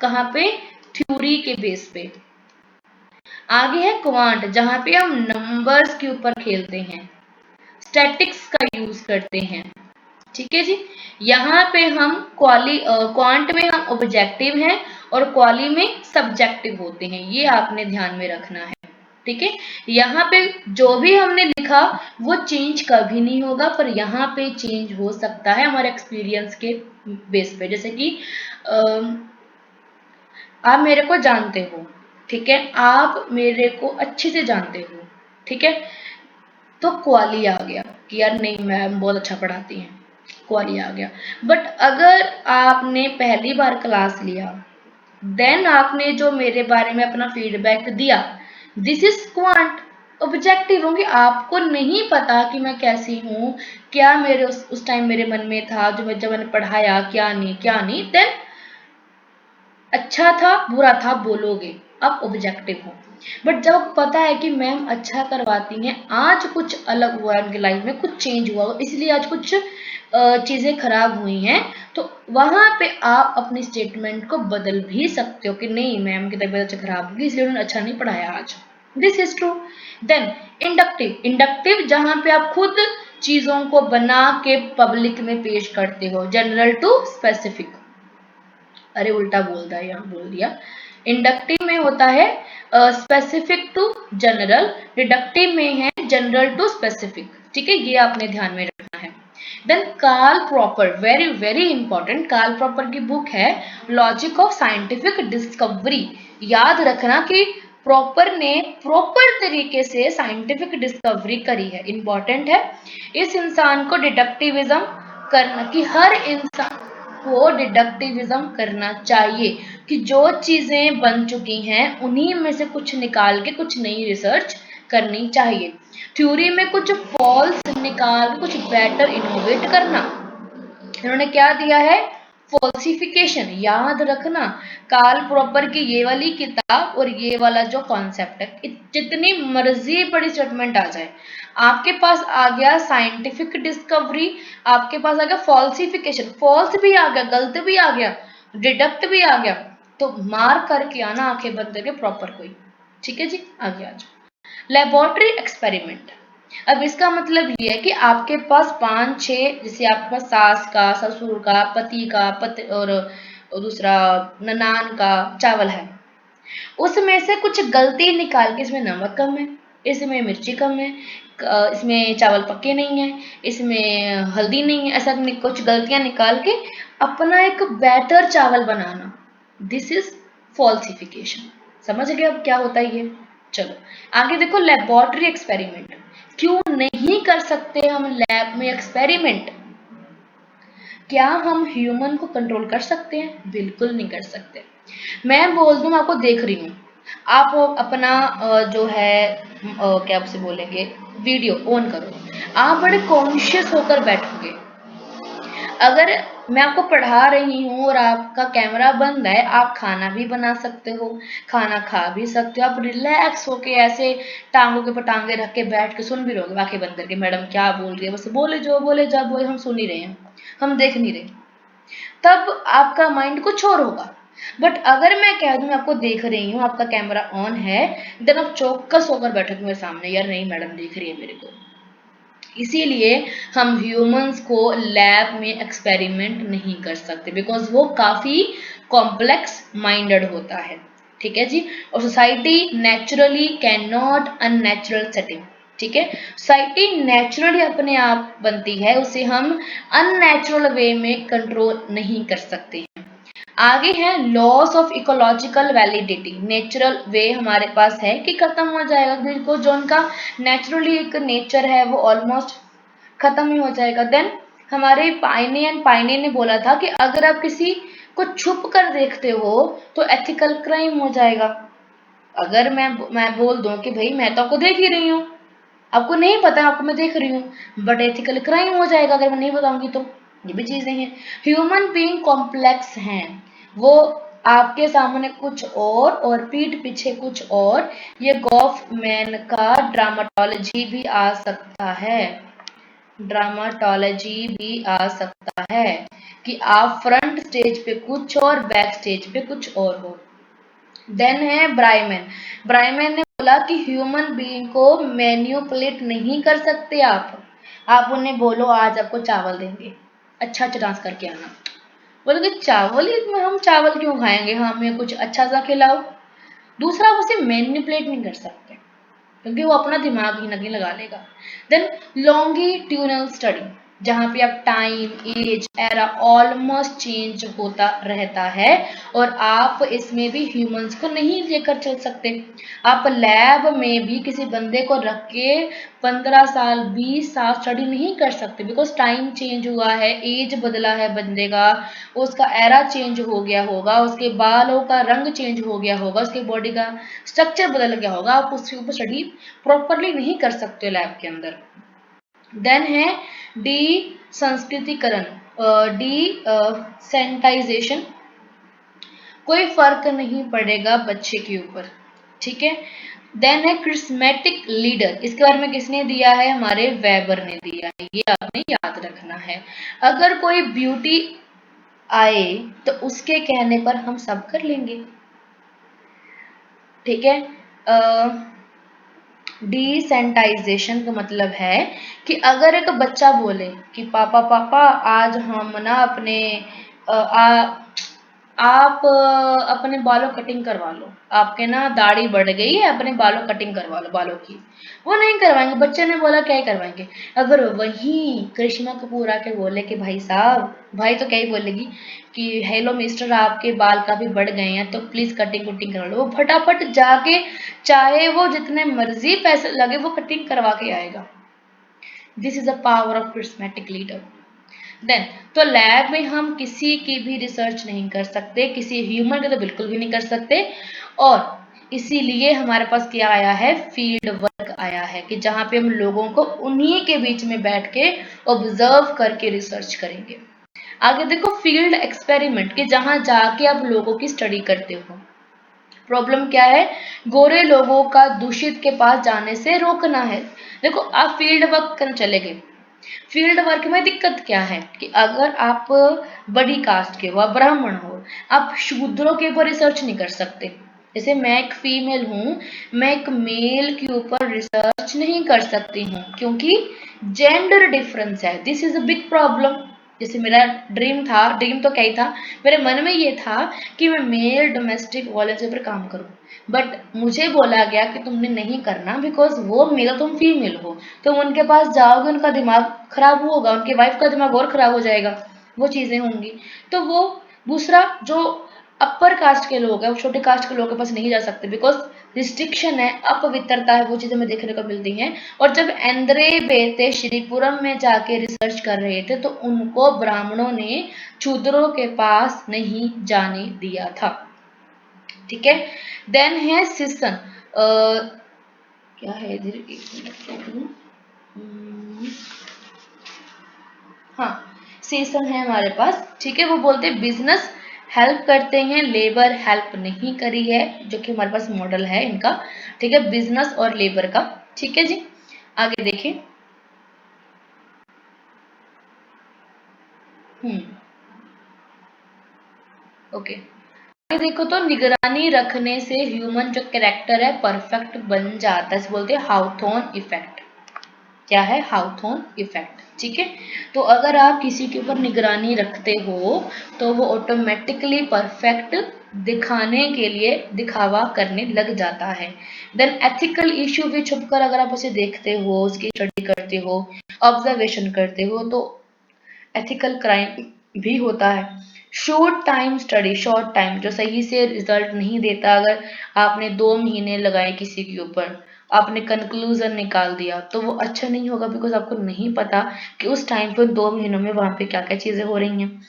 कहां पे? थ्योरी के बेस पे। आगे है क्वांट, जहां पे हम नंबर्स के ऊपर खेलते हैं, स्टैटिक्स का यूज करते हैं, ठीक है जी। यहाँ पे हम क्वांट में हम ऑब्जेक्टिव हैं और क्वाली में सब्जेक्टिव होते हैं, ये आपने ध्यान में रखना है, ठीक है। यहाँ पे जो भी हमने लिखा वो चेंज कभी नहीं होगा, पर यहाँ पे चेंज हो सकता है हमारे एक्सपीरियंस के बेस पे। जैसे कि आप मेरे को जानते हो, ठीक है, आप मेरे को अच्छे से जानते हो, ठीक है, तो क्वाली आ गया कि यार नहीं मैम बहुत अच्छा पढ़ाती हैं, क्वाली आ गया। बट अगर आपने पहली बार क्लास लिया, देन आपने जो मेरे बारे में अपना फीडबैक दिया, दिस इज क्वांट, ऑब्जेक्टिव होंगे, आपको नहीं पता कि मैं कैसी हूँ, क्या मेरे उस टाइम मेरे मन में था, जब मैंने पढ़ाया, क्या नहीं, देन अच्छा था बुरा था बोलोगे, आप ऑब्जेक्टिव हो। बट जब पता है कि मैम अच्छा करवाती हैं, आज कुछ अलग हुआ है उनकी लाइफ में, कुछ चेंज हुआ, इसलिए आज कुछ चीजें खराब हुई हैं, तो वहां पे आप अपनी स्टेटमेंट को बदल भी सकते हो कि नहीं मैम की तबीयत अच्छा खराब होगी इसलिए उन्होंने अच्छा नहीं पढ़ाया आज, this is true. Then inductive, inductive जहां पे आप खुद चीजों को बना के पब्लिक में पेश करते हो, जनरल टू स्पेसिफिक, अरे उल्टा बोल दिया, यहाँ बोल दिया। इंडक्टिव में होता है स्पेसिफिक टू जनरल, डिडक्टिव में है जनरल टू स्पेसिफिक, ठीक है, ये आपने ध्यान में रखना है। Then Karl Popper, very very important, Karl Popper की बुक है लॉजिक ऑफ साइंटिफिक डिस्कवरी। याद रखना कि प्रॉपर ने प्रॉपर तरीके से साइंटिफिक डिस्कवरी करी है, इंपॉर्टेंट है। इस इंसान को डिडक्टिविज्म करना, कि हर इंसान को डिडक्टिविज्म करना चाहिए, कि जो चीजें बन चुकी हैं उन्हीं में से कुछ निकाल के कुछ नई रिसर्च करनी चाहिए। थ्योरी में कुछ फॉल्स निकाल कुछ बेटर इनोवेट करना। इन्होंने क्या दिया है? फॉल्सिफिकेशन। याद रखना कार्ल प्रॉपर की ये वाली किताब और ये वाला जो कॉन्सेप्ट है, जितनी मर्जी बड़ी स्टेटमेंट आ जाए, आपके पास आ गया साइंटिफिक डिस्कवरी, आपके पास आ गया फॉल्सिफिकेशन, फॉल्स भी आ गया, गलत भी आ गया, डिडक्ट भी आ गया, तो मार करके आना आंखें बंद करके प्रॉपर कोई, ठीक है जी। आगे आ जाओ। लेबोरेटरी एक्सपेरिमेंट, अब इसका मतलब ये है कि आपके पास 5-6, जैसे आपके पास सास का, ससुर का, पति का, पति और दूसरा ननान का चावल है, उसमें से कुछ गलती निकाल के, इसमें नमक कम है, इसमें मिर्ची कम है, इसमें चावल पक्के नहीं है, इसमें हल्दी नहीं है, ऐसा कुछ गलतियां निकाल के अपना एक बेटर चावल बनाना, दिस इज फॉल्सिफिकेशन। समझ गए अब क्या होता है ये? चलो आगे देखो, लेबोरेटरी एक्सपेरिमेंट। क्यों नहीं कर सकते हम लैब में एक्सपेरिमेंट? क्या हम ह्यूमन को कंट्रोल कर सकते हैं? बिल्कुल नहीं कर सकते। मैं बोल दूं, आपको देख रही हूँ, आप अपना जो है क्या आपसे बोलेंगे, वीडियो ऑन करो, आप बड़े कॉन्शियस होकर बैठोगे। अगर मैं आपको पढ़ा रही हूँ और आपका कैमरा बंद है, आप खाना भी बना सकते हो, खाना खा भी सकते हो, आप रिलैक्स होके ऐसे टांगों के ऊपर टांगे रख के बैठ के सुन भी रहोगे, आंखें बंद करके, मैडम क्या बोल रही है, बस बोले जो बोले जा बोले, हम सुन ही रहे हैं, हम देख नहीं रहे, तब आपका माइंड कुछ और होगा। बट अगर मैं कह दूं मैं आपको देख रही हूँ, आपका कैमरा ऑन है, देन आप चौकस होकर बैठोगे मेरे सामने, यार नहीं मैडम देख रही है मेरे को। इसीलिए हम ह्यूमंस को लैब में एक्सपेरिमेंट नहीं कर सकते, बिकॉज वो काफी कॉम्प्लेक्स माइंडेड होता है। ठीक है जी। और society naturally can not unnatural setting. ठीक है, सोसाइटी नेचुरली अपने आप बनती है, उसे हम अननेचुरल वे में कंट्रोल नहीं कर सकते। आगे है loss of ecological validity. Natural way हमारे पास है कि खत्म हो जाएगा, बिल्कुल जो उनका नेचुरली एक नेचर है वो ऑलमोस्ट खत्म ही हो जाएगा। देन हमारे पाइने ने बोला था कि अगर आप किसी को छुप कर देखते हो तो एथिकल क्राइम हो जाएगा। अगर मैं बोल दूं कि भाई मैं तो आपको देख ही रही हूँ, आपको नहीं पता आपको मैं देख रही हूँ, बट एथिकल क्राइम हो जाएगा अगर मैं नहीं बताऊंगी तो। ये भी चीजें हैं। ह्यूमन बीइंग कॉम्प्लेक्स हैं, वो आपके सामने कुछ और पीठ पीछे कुछ और। ये गॉफमैन का ड्रामाटोलॉजी भी आ सकता है, ड्रामाटोलॉजी भी आ सकता है कि आप फ्रंट स्टेज पे कुछ और बैक स्टेज पे कुछ और हो। देन है ब्राइमन। ब्राइमन ने बोला कि ह्यूमन बीइंग को मैन्युपुलेट नहीं कर सकते आप उन्हें बोलो आज आपको चावल देंगे, अच्छा अच्छा डांस करके आना, बोलोगे चावल ही हम चावल क्यों खाएंगे, हाँ हमें कुछ अच्छा सा खिलाओ। दूसरा, आप उसे मैनिपुलेट नहीं कर सकते क्योंकि वो अपना दिमाग ही नहीं लगा लेगा। देन लॉन्गिट्यूडनल स्टडी, जहाँ पे आप time, age, era almost change होता रहता है और आप इसमें भी ह्यूमंस को नहीं लेकर चल सकते। आप लैब में भी किसी बंदे को रख के 15 साल 20 साल स्टडी नहीं कर सकते, बिकॉज टाइम चेंज हुआ है, एज बदला है बंदे का, उसका एरा चेंज हो गया होगा, उसके बालों का रंग चेंज हो गया होगा, उसके बॉडी का स्ट्रक्चर बदल गया होगा, आप उसके ऊपर स्टडी प्रॉपरली नहीं कर सकते लैब के अंदर। देन है डी संस्कृतिकरण, डी सैनिटाइजेशन, कोई फर्क नहीं पड़ेगा बच्चे के ऊपर। ठीक है। देन है क्रिस्मेटिक लीडर, इसके बारे में किसने दिया है, हमारे वेबर ने दिया है, ये आपने याद रखना है। अगर कोई ब्यूटी आए तो उसके कहने पर हम सब कर लेंगे। ठीक है। डिसेंटाइजेशन का मतलब है कि अगर एक बच्चा बोले कि पापा पापा आज हम ना अपने आप अपने बालों कटिंग करवा लो, आपके ना दाढ़ी बढ़ गई है, अपने बालों कटिंग करवा लो बालों की, वो नहीं करवाएंगे, बच्चे ने बोला क्या ही करवाएंगे। अगर वही करिश्मा कपूर आके बोले कि भाई साहब, भाई तो क्या ही बोलेगी कि हेलो मिस्टर आपके बाल काफी बढ़ गए हैं तो प्लीज कटिंग कुटिंग करवा लो, वो फटाफट जाके चाहे वो जितने मर्जी पैसे लगे वो कटिंग करवा के आएगा। This is the power of charismatic leader. Then तो लैब में हम किसी की भी रिसर्च नहीं कर सकते, किसी ह्यूमन का तो बिल्कुल भी नहीं कर सकते, और इसीलिए हमारे पास क्या आया है, फील्ड वर्क आया है कि जहां पे हम लोगों को उन्हीं के बीच में बैठ के ऑब्जर्व करके रिसर्च करेंगे। आगे देखो फील्ड एक्सपेरिमेंट, कि जहां जाके आप लोगों की स्टडी करते हो। प्रॉब्लम क्या है, गोरे लोगों का दूषित के पास जाने से रोकना है। देखो आप फील्ड वर्क करने चले गए, फील्ड वर्क में दिक्कत क्या है कि अगर आप बड़ी कास्ट के हो, आप ब्राह्मण हो, आप शूद्रों के ऊपर रिसर्च नहीं कर सकते। जैसे मैं एक फीमेल हूं, मैं एक मेल के ऊपर रिसर्च नहीं कर सकती हूँ क्योंकि जेंडर डिफरेंस है। This is a big problem. जैसे मेरा ड्रीम था, ड्रीम तो क्या ही था, मेरे मन में ये था कि मैं मेल डोमेस्टिक वायलेंस के ऊपर काम करूं, बट मुझे बोला गया कि तुमने नहीं करना बिकॉज वो मेल, तुम फीमेल हो, तुम उनके पास जाओगे उनका दिमाग खराब होगा, उनके वाइफ का दिमाग और खराब हो जाएगा, वो चीजें होंगी। तो वो दूसरा जो अपर कास्ट के लोग हैं, वो छोटे कास्ट के लोगों के पास नहीं जा सकते बिकॉज रिस्ट्रिक्शन है, अपवित्रता है, वो चीजें हमें देखने को मिलती हैं। और जब एंद्रे बेते श्रीपुरम में जाके रिसर्च कर रहे थे तो उनको ब्राह्मणों ने शूद्रों के पास नहीं जाने दिया था। ठीक है, देन है सिसन, क्या है इधर, एक मिनट, हाँ सीसन है हमारे पास। ठीक है, वो बोलते हैं बिजनेस हेल्प करते हैं, लेबर हेल्प नहीं करी है, जो कि हमारे पास मॉडल है इनका। ठीक है, बिजनेस और लेबर का। ठीक है जी, आगे देखिए। ओके, आगे देखो तो निगरानी रखने से ह्यूमन जो कैरेक्टर है परफेक्ट बन जाता है, बोलते हैं हाउथॉर्न इफेक्ट। क्या है? हाउथॉर्न इफेक्ट। ठीक है, तो अगर आप किसी के ऊपर निगरानी रखते हो तो वो ऑटोमेटिकली परफेक्ट दिखाने के लिए दिखावा करने लग जाता है। देन एथिकल इश्यू भी छुपकर अगर आप उसे देखते हो, उसकी स्टडी करते हो, ऑब्जर्वेशन करते हो, तो एथिकल क्राइम भी होता है। Short time study, short time जो सही से रिजल्ट नहीं देता, अगर आपने 2 महीने लगाए किसी के ऊपर, आपने कंक्लूजन निकाल दिया, तो वो अच्छा नहीं होगा, बिकॉज आपको नहीं पता कि उस टाइम पर 2 महीनों में वहां पे क्या क्या चीजें हो रही हैं।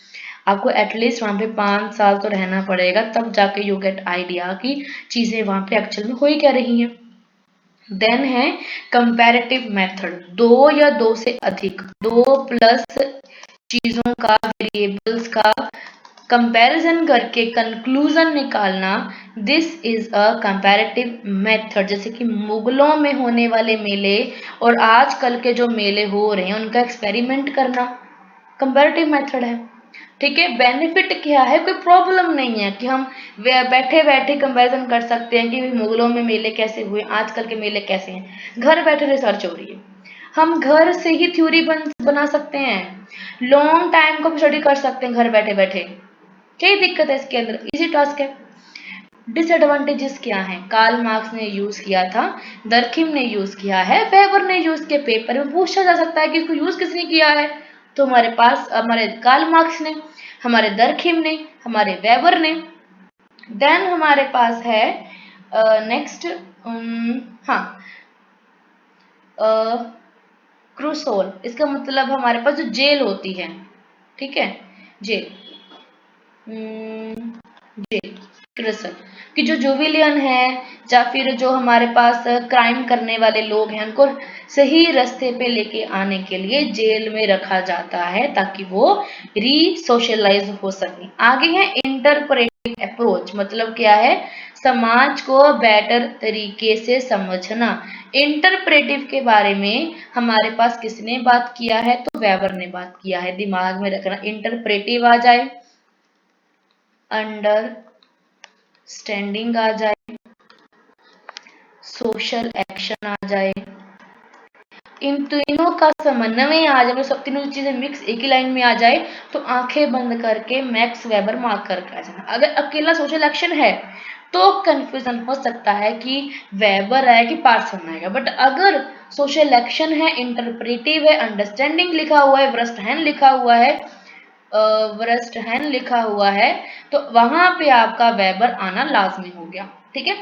आपको एटलीस्ट वहां पे 5 साल तो रहना पड़ेगा, तब जाके यू गेट आइडिया कि चीजें वहां पे एक्चुअल में हो ही क्या रही हैं। देन है कंपैरेटिव मेथड, 2 या 2 से अधिक, 2 प्लस चीजों का, वेरिएबल्स का कंपैरिजन करके कंक्लूजन निकालना, this is a comparative method. जैसे कि मुगलों में होने वाले मेले और आजकल के जो मेले हो रहे हैं उनका एक्सपेरिमेंट करना कंपैरेटिव मेथड है। ठीक है, बेनिफिट क्या है? कोई प्रॉब्लम नहीं है कि हम बैठे बैठे कंपैरिजन कर सकते हैं कि मुगलों में मेले कैसे हुए, आजकल के मेले कैसे हैं। घर बैठे रिसर्च हो रही है, हम घर से ही थ्योरी बना सकते हैं, लॉन्ग टाइम को स्टडी कर सकते हैं घर बैठे बैठे। क्या दिक्कत है इसके अंदर? इजी टास्क है। डिसएडवांटेजेस क्या हैं? कार्ल मार्क्स ने यूज किया था, दरखिम ने यूज किया है, वेबर ने यूज किया। पेपर में पूछा जा सकता है कि इसको यूज किसने किया है, तो हमारे पास हमारे कार्ल मार्क्स ने, हमारे दरखिम ने, हमारे वेबर ने। देन हमारे पास है नेक्स्ट, हाँ क्रूसोल, इसका मतलब हमारे पास जो जेल होती है। ठीक है, जेल, जेल क्रिसल, कि जो जुविलियन है या फिर जो हमारे पास क्राइम करने वाले लोग हैं उनको सही रास्ते पे लेके आने के लिए जेल में रखा जाता है ताकि वो रीसोशलाइज हो सके। आगे है इंटरप्रेटिव अप्रोच, मतलब क्या है? समाज को बेटर तरीके से समझना। इंटरप्रेटिव के बारे में हमारे पास किसने बात किया है? तो वेबर ने बात किया है, दिमाग में रखना। इंटरप्रेटिव आ जाए, अंडर स्टैंडिंग आ जाए, सोशल एक्शन आ जाए, इन तीनों का समन्वय आ जाए, सब तीनों चीजें मिक्स एक ही लाइन में आ जाए, तो आंखें बंद करके मैक्स वेबर मार्क करके आ जाना। अगर अकेला सोशल एक्शन है तो कंफ्यूजन हो सकता है कि वेबर आएगा कि पार्सन आएगा, बट अगर सोशल एक्शन है, इंटरप्रेटिव है, अंडरस्टैंडिंग लिखा हुआ है, वरस्टहैन लिखा हुआ है, वरस्टहैन लिखा हुआ है, तो वहां पे आपका वेबर आना लाजमी हो गया। ठीक है,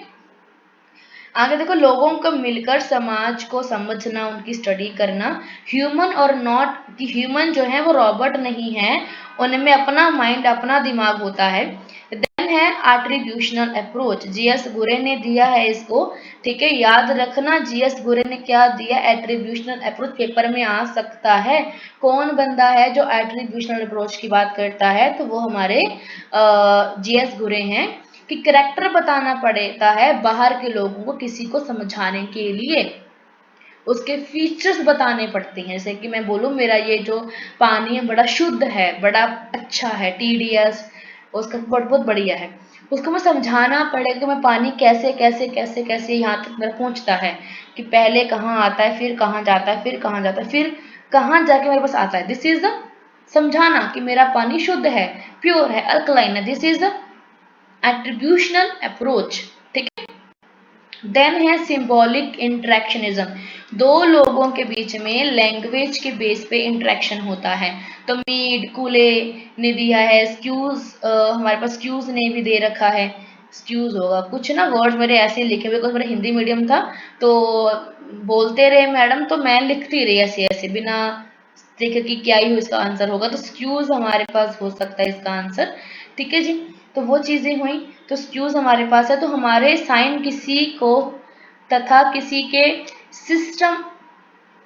आगे देखो, लोगों को मिलकर समाज को समझना, उनकी स्टडी करना। ह्यूमन और नॉट, कि ह्यूमन जो है वो रॉबोट नहीं है, उनमें अपना माइंड, अपना दिमाग होता है। देन है एट्रीब्यूशनल अप्रोच, जीएस गुरे ने दिया है इसको। ठीक है, याद रखना जीएस गुरे ने क्या दिया, एट्रीब्यूशनल अप्रोच। पेपर में आ सकता है। कौन बंदा है जो एट्रीब्यूशनल अप्रोच की बात करता है? तो वो हमारे जीएस गुरे हैं, कि करेक्टर बताना पड़ता है बाहर के लोगों को, किसी को समझाने के लिए उसके फीचर्स बताने पड़ते हैं। जैसे कि मैं बोलूं मेरा ये जो पानी है बड़ा शुद्ध है, बड़ा अच्छा है, टीडीएस उसका बहुत बढ़िया है, उसको मैं समझाना पड़ेगा कि मैं पानी कैसे कैसे कैसे कैसे यहाँ तक मेरा पहुंचता है, कि पहले कहाँ आता है, फिर कहाँ जाता है, फिर कहाँ जाता है, फिर कहाँ जाके मेरे पास आता है। दिस इज द समझाना कि मेरा पानी शुद्ध है, प्योर है, अल्कलाइन है। This is the attributional approach. ठीक है, देन है सिंबॉलिक इंटरेक्शनिज्म, दो लोगों के बीच में लैंग्वेज के बेस पे इंटरेक्शन होता है। तो मीड, कूले ने दिया है, स्क्यूज हमारे पास स्क्यूज ने भी दे रखा है। एक्सक्यूज होगा, कुछ ना वर्ड्स मेरे ऐसे लिखे हुए, बिकॉज मेरा हिंदी मीडियम था तो बोलते रहे मैडम तो मैं लिखती रही ऐसे ऐसे बिना देखे कि क्या ही इसका आंसर होगा, तो स्क्यूज हमारे पास हो सकता है इसका आंसर। ठीक है जी, तो वो चीजें हुई, तो स्क्यूज हमारे पास है, तो हमारे साइन किसी को तथा किसी के सिस्टम,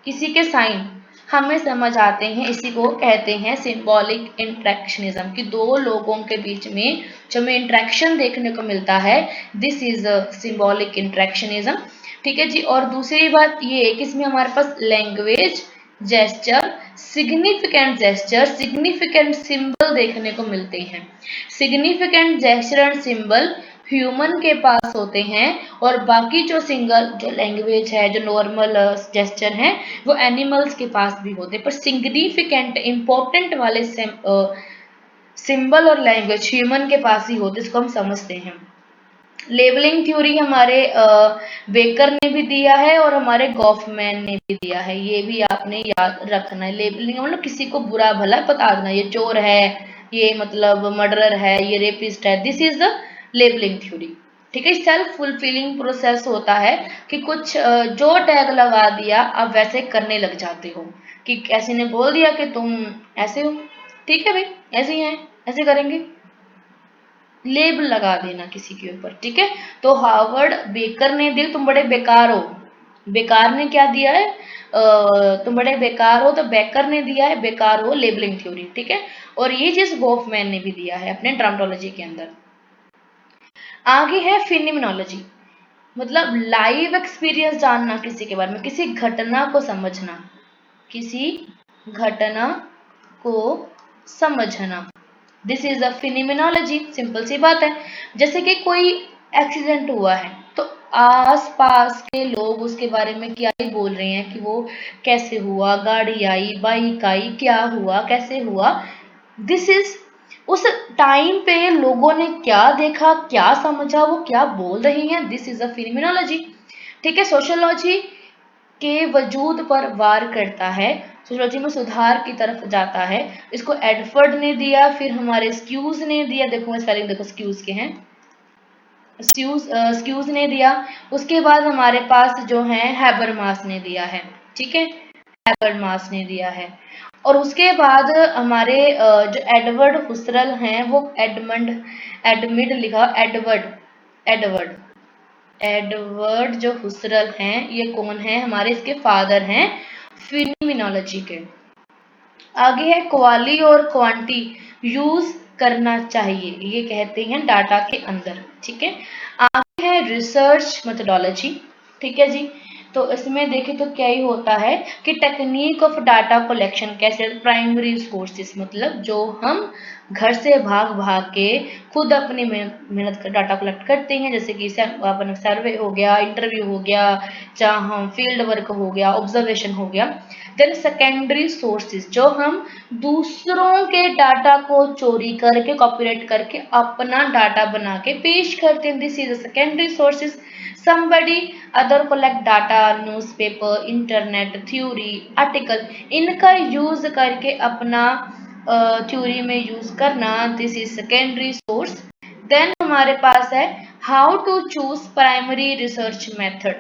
किसी के साइन हमें समझ आते हैं, इसी को कहते हैं सिंबॉलिक इंट्रैक्शनिज्म, कि दो लोगों के बीच में जो हमें इंट्रैक्शन देखने को मिलता है, दिस इज अ सिंबॉलिक इंट्रैक्शनिज्म। ठीक है जी, और दूसरी बात ये है कि इसमें हमारे पास language, gesture, significant gesture, significant symbol देखने को मिलते हैं। Significant gesture and symbol human के पास होते हैं, और बाकी जो सिंगल जो लैंग्वेज है, जो नॉर्मल जेस्चर हैं, वो एनिमल्स के पास भी होते हैं, पर सिग्निफिकेंट इंपॉर्टेंट वाले सिंबल और लैंग्वेज ह्यूमन के पास ही होते, इसको हम समझते हैं। लेबलिंग थ्योरी हमारे बेकर ने भी दिया है और हमारे गॉफमैन ने भी दिया है, ये भी आपने याद रखना है। लेबलिंग मतलब किसी को बुरा भला बता देना, ये चोर है, ये मतलब मर्डरर है, ये रेपिस्ट है, this is the labelling theory. ठीक है, सेल्फ फुलफिलिंग प्रोसेस होता है कि कुछ जो टैग लगा दिया आप वैसे करने लग जाते हो, कि किसी ने बोल दिया कि तुम ऐसे हो, ठीक है भाई ऐसे ही हैं, ऐसे करेंगे, लेबल लगा देना किसी के ऊपर। ठीक है, तो हार्वर्ड बेकर ने दिया तुम बड़े बेकार हो, बेकार ने क्या दिया है तुम बड़े बेकार हो, तो बेकर ने दिया है बेकार हो लेबलिंग थ्योरी। ठीक है, और ये चीज गोफमैन ने भी दिया है अपने ड्रामेटोलॉजी के अंदर। आगे है फिनोमिनोलॉजी, मतलब लाइव एक्सपीरियंस जानना किसी के बारे में, किसी घटना को समझना, किसी घटना को समझना, this is a phenomenology. Simple सी बात है, जैसे कि कोई एक्सीडेंट हुआ है तो आस पास के लोग उसके बारे में क्या ही बोल रहे हैं कि वो कैसे हुआ, गाड़ी आई, बाइक आई, क्या हुआ, कैसे हुआ, दिस इज उस टाइम पे लोगों ने क्या देखा, क्या समझा, वो क्या बोल रहे हैं, दिस इज अ फिनोमिनोलॉजी। ठीक है, सोशियोलॉजी के वजूद पर वार करता है, सोशियोलॉजी में सुधार की तरफ जाता है, इसको एडफर्ड ने दिया, फिर हमारे स्क्यूज ने दिया, देखो स्पेलिंग देखो स्क्यूज के हैं, स्क्यूज ने दिया, उसके बाद हमारे पास जो है हैबरमास ने दिया है। ठीक है, हैबरमास ने दिया है, और उसके बाद हमारे जो एडवर्ड हुसरल हैं, वो एडमिड लिखा, एडवर्ड एडवर्ड एडवर्ड जो हुसरल हैं, ये कौन है, हमारे इसके फादर हैं फिनोमिनोलॉजी के। आगे है क्वाली और क्वांटी यूज करना चाहिए, ये कहते हैं डाटा के अंदर। ठीक है, आगे है रिसर्च मेथोडोलॉजी। ठीक है जी, तो इसमें देखें तो क्या ही होता है कि टेक्निक ऑफ डाटा कलेक्शन कैसे, प्राइमरी सोर्सेस मतलब जो हम घर से भाग भाग के खुद अपनी मेहनत कर डाटा कलेक्ट करते हैं, जैसे कि अपन सर्वे हो गया, इंटरव्यू हो गया, जहाँ फील्ड वर्क हो गया, ऑब्जर्वेशन हो गया। देन सेकेंडरी सोर्सेज जो हम दूसरों के डाटा को चोरी करके कॉपीराइट करके अपना डाटा बना के पेश करते हैं, this is secondary sources. somebody other collect data, newspaper, internet, theory, article, इनका यूज करके अपना थ्योरी में यूज करना, this is secondary source. Then हमारे पास है how to choose primary research method,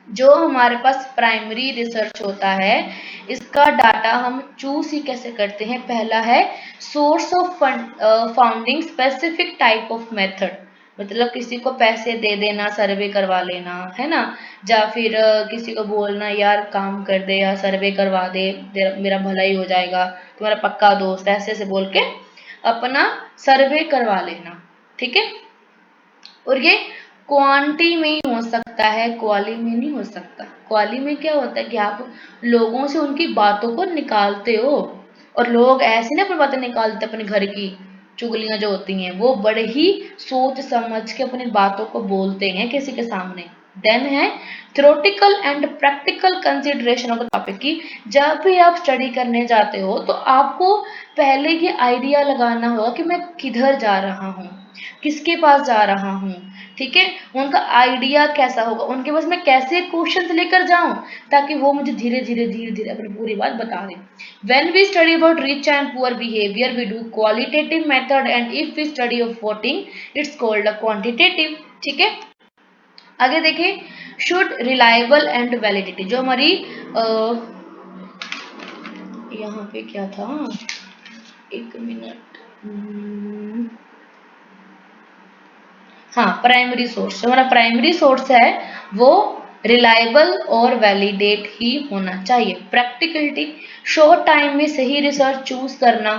जो हमारे पास प्राइमरी रिसर्च होता है इसका डाटा हम चूज ही कैसे करते हैं। पहला है source of founding specific type of method, मतलब किसी को पैसे दे देना, सर्वे करवा लेना, है ना, या फिर किसी को बोलना यार काम कर दे या सर्वे करवा दे, मेरा भला ही हो जाएगा, तुम्हारा पक्का दोस्त, ऐसे ऐसे बोल के अपना सर्वे करवा लेना। ठीक है, और ये क्वांटी में ही हो सकता है, क्वाली में नहीं हो सकता। क्वाली में क्या होता है कि आप लोगों से उनकी बातों को निकालते हो, और लोग ऐसे ना अपनी बातें निकालते, अपने घर की चुगलियां जो होती हैं वो बड़े ही सोच समझ के अपनी बातों को बोलते हैं किसी के सामने। देन है theoretical and practical consideration of the topic, की जब भी आप स्टडी करने जाते हो तो आपको पहले ये आइडिया लगाना होगा कि मैं किधर जा रहा हूँ, किसके पास जा रहा हूँ, ठीक है, उनका आइडिया कैसा होगा, उनके पास मैं कैसे क्वेश्चंस लेकर जाऊं ताकि वो मुझे धीरे धीरे अपनी पूरी बात बता दें। When we study about rich and poor behaviour we do qualitative method and if we study of voting it's called a quantitative. ठीक है, आगे देखें, शुड रिलायबल एंड वैलिडिटी, जो हमारी यहाँ पे क्या था, एक मिनट, हाँ प्राइमरी सोर्स, जो हमारा प्राइमरी सोर्स है वो रिलायबल और वैलिडेट ही होना चाहिए। प्रैक्टिकलिटी, शॉर्ट टाइम में सही रिसर्च चूज करना,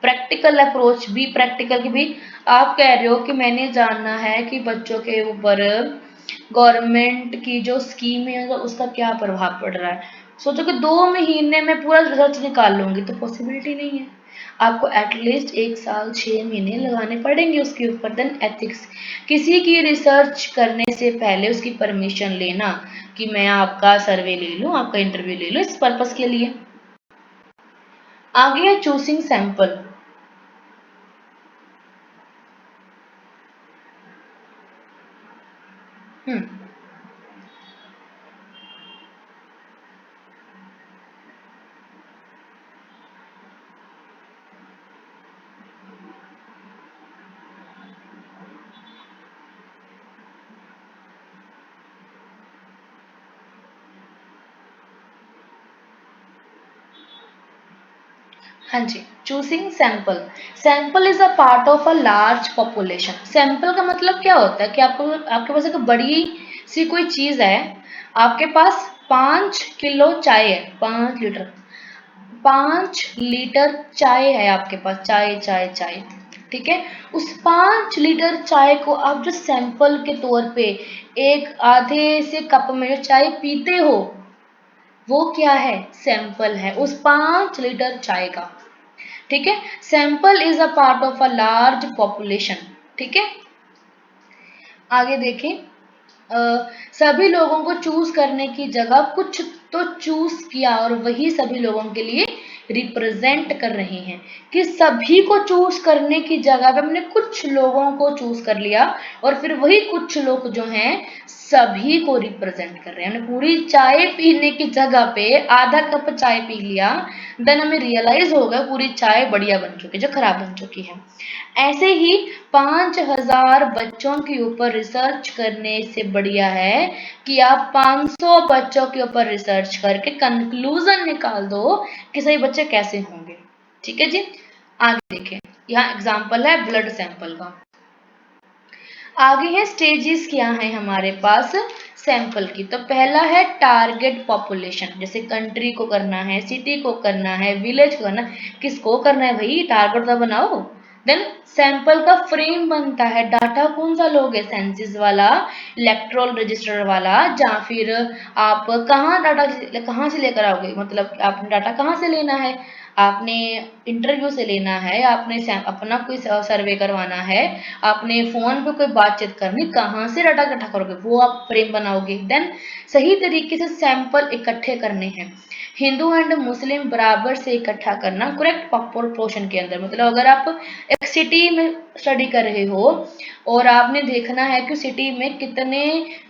प्रैक्टिकल अप्रोच भी, प्रैक्टिकल की भी, आप कह रहे हो कि मैंने जानना है कि बच्चों के ऊपर गवर्नमेंट की जो स्कीम है उसका क्या प्रभाव पड़ रहा है, सोचो कि 2 महीने में पूरा रिसर्च निकाल लूंगी तो पॉसिबिलिटी नहीं है, आपको एटलीस्ट 1 साल 6 महीने लगाने पड़ेंगे उसके ऊपर। देन एथिक्स, किसी की रिसर्च करने से पहले उसकी परमिशन लेना कि मैं आपका सर्वे ले लूं, आपका इंटरव्यू ले लूं इस पर्पस के लिए। आगे है चूजिंग सैंपल। हाँ जी, choosing sample, sample is a part of a large population. Sample का मतलब क्या होता है कि आपके पास एक बड़ी सी कोई चीज है, आपके पास 5 किलो चाय है, 5 लीटर, 5 लीटर चाय है आपके पास, चाय चाय चाय, ठीक है, उस 5 लीटर चाय को आप जो सैंपल के तौर पे एक आधे से कप में जो चाय पीते हो वो क्या है, सैंपल है उस 5 लीटर चाय का। ठीक है, sample is a part of a large population. ठीक है, आगे देखें, सभी लोगों को चूज करने की जगह कुछ तो चूज किया और वही सभी लोगों के लिए रिप्रेजेंट कर रहे हैं, कि सभी को चूज करने की जगह पे हमने कुछ लोगों को चूज कर लिया और फिर वही कुछ लोग जो हैं सभी को रिप्रेजेंट कर रहे हैं। हमने पूरी चाय पीने की जगह पे आधा कप चाय पी लिया, देन हमें रियलाइज हो गया पूरी चाय बढ़िया बन चुकी है जो खराब बन चुकी है। ऐसे ही 5000 बच्चों के ऊपर रिसर्च करने से बढ़िया है कि आप 500 बच्चों के ऊपर रिसर्च करके कंक्लूजन निकाल दो कि सही बच्चे कैसे होंगे। ठीक है जी, आगे देखें, यहाँ एग्जांपल है ब्लड सैंपल का। आगे है स्टेजेस क्या है हमारे पास सैंपल की। तो पहला है टारगेट पॉपुलेशन, जैसे कंट्री को करना है, सिटी को करना है, विलेज को करना है, किसको करना है भाई, टारगेट तो बनाओ। देन सैंपल का फ्रेम बनता है, डाटा कौन सा लोगे, सेंसिस वाला, इलेक्ट्रॉल रजिस्टर वाला, या फिर आप कहाँ डाटा कहाँ से लेकर आओगे, मतलब आपने डाटा कहाँ से लेना है, आपने इंटरव्यू से लेना है, आपने अपना कोई सर्वे करवाना है, आपने फोन पे कोई बातचीत करनी, कहाँ से डाटा इकट्ठा करोगे वो आप फ्रेम बनाओगे। देन सही तरीके से सैंपल इकट्ठे करने हैं, हिंदू एंड मुस्लिम बराबर से इकट्ठा करना करेक्ट प्रोपोर्शन के अंदर। मतलब अगर आप एक सिटी में स्टडी कर रहे हो और आपने देखना है कि सिटी में कितने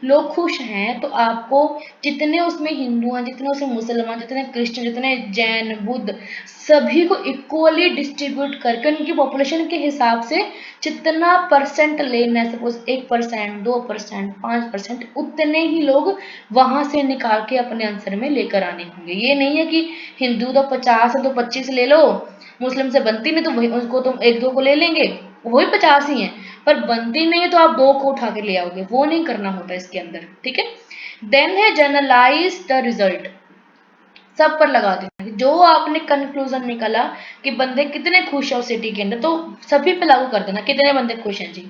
लोग खुश हैं, तो आपको जितने उसमें हिंदू हैं, जितने उसमें मुसलमान, जितने क्रिश्चियन, जितने जैन, बुद्ध, सभी को इक्वली डिस्ट्रीब्यूट करके उनकी पॉपुलेशन के हिसाब से जितना परसेंट लेना है, सपोज 1%, 2%, 5%, उतने ही लोग वहां से निकाल के अपने आंसर में लेकर आने होंगे। ये नहीं है कि हिंदू तो 50 है तो 25 ले लो, मुस्लिम से बनती नहीं तो वही उसको तुम 1-2 को ले लेंगे, वही 50 ही है, पर बनती नहीं है तो आप 2 को उठा के ले आओगे, वो नहीं करना होता इसके अंदर। ठीक है, देन है जनरलाइज द रिजल्ट, सब पर लगा देना, जो आपने कंक्लूजन निकाला कि बंदे कितने खुश है उस सिटी के अंदर, तो सभी पे लागू कर देना, कितने बंदे खुश हैं जी।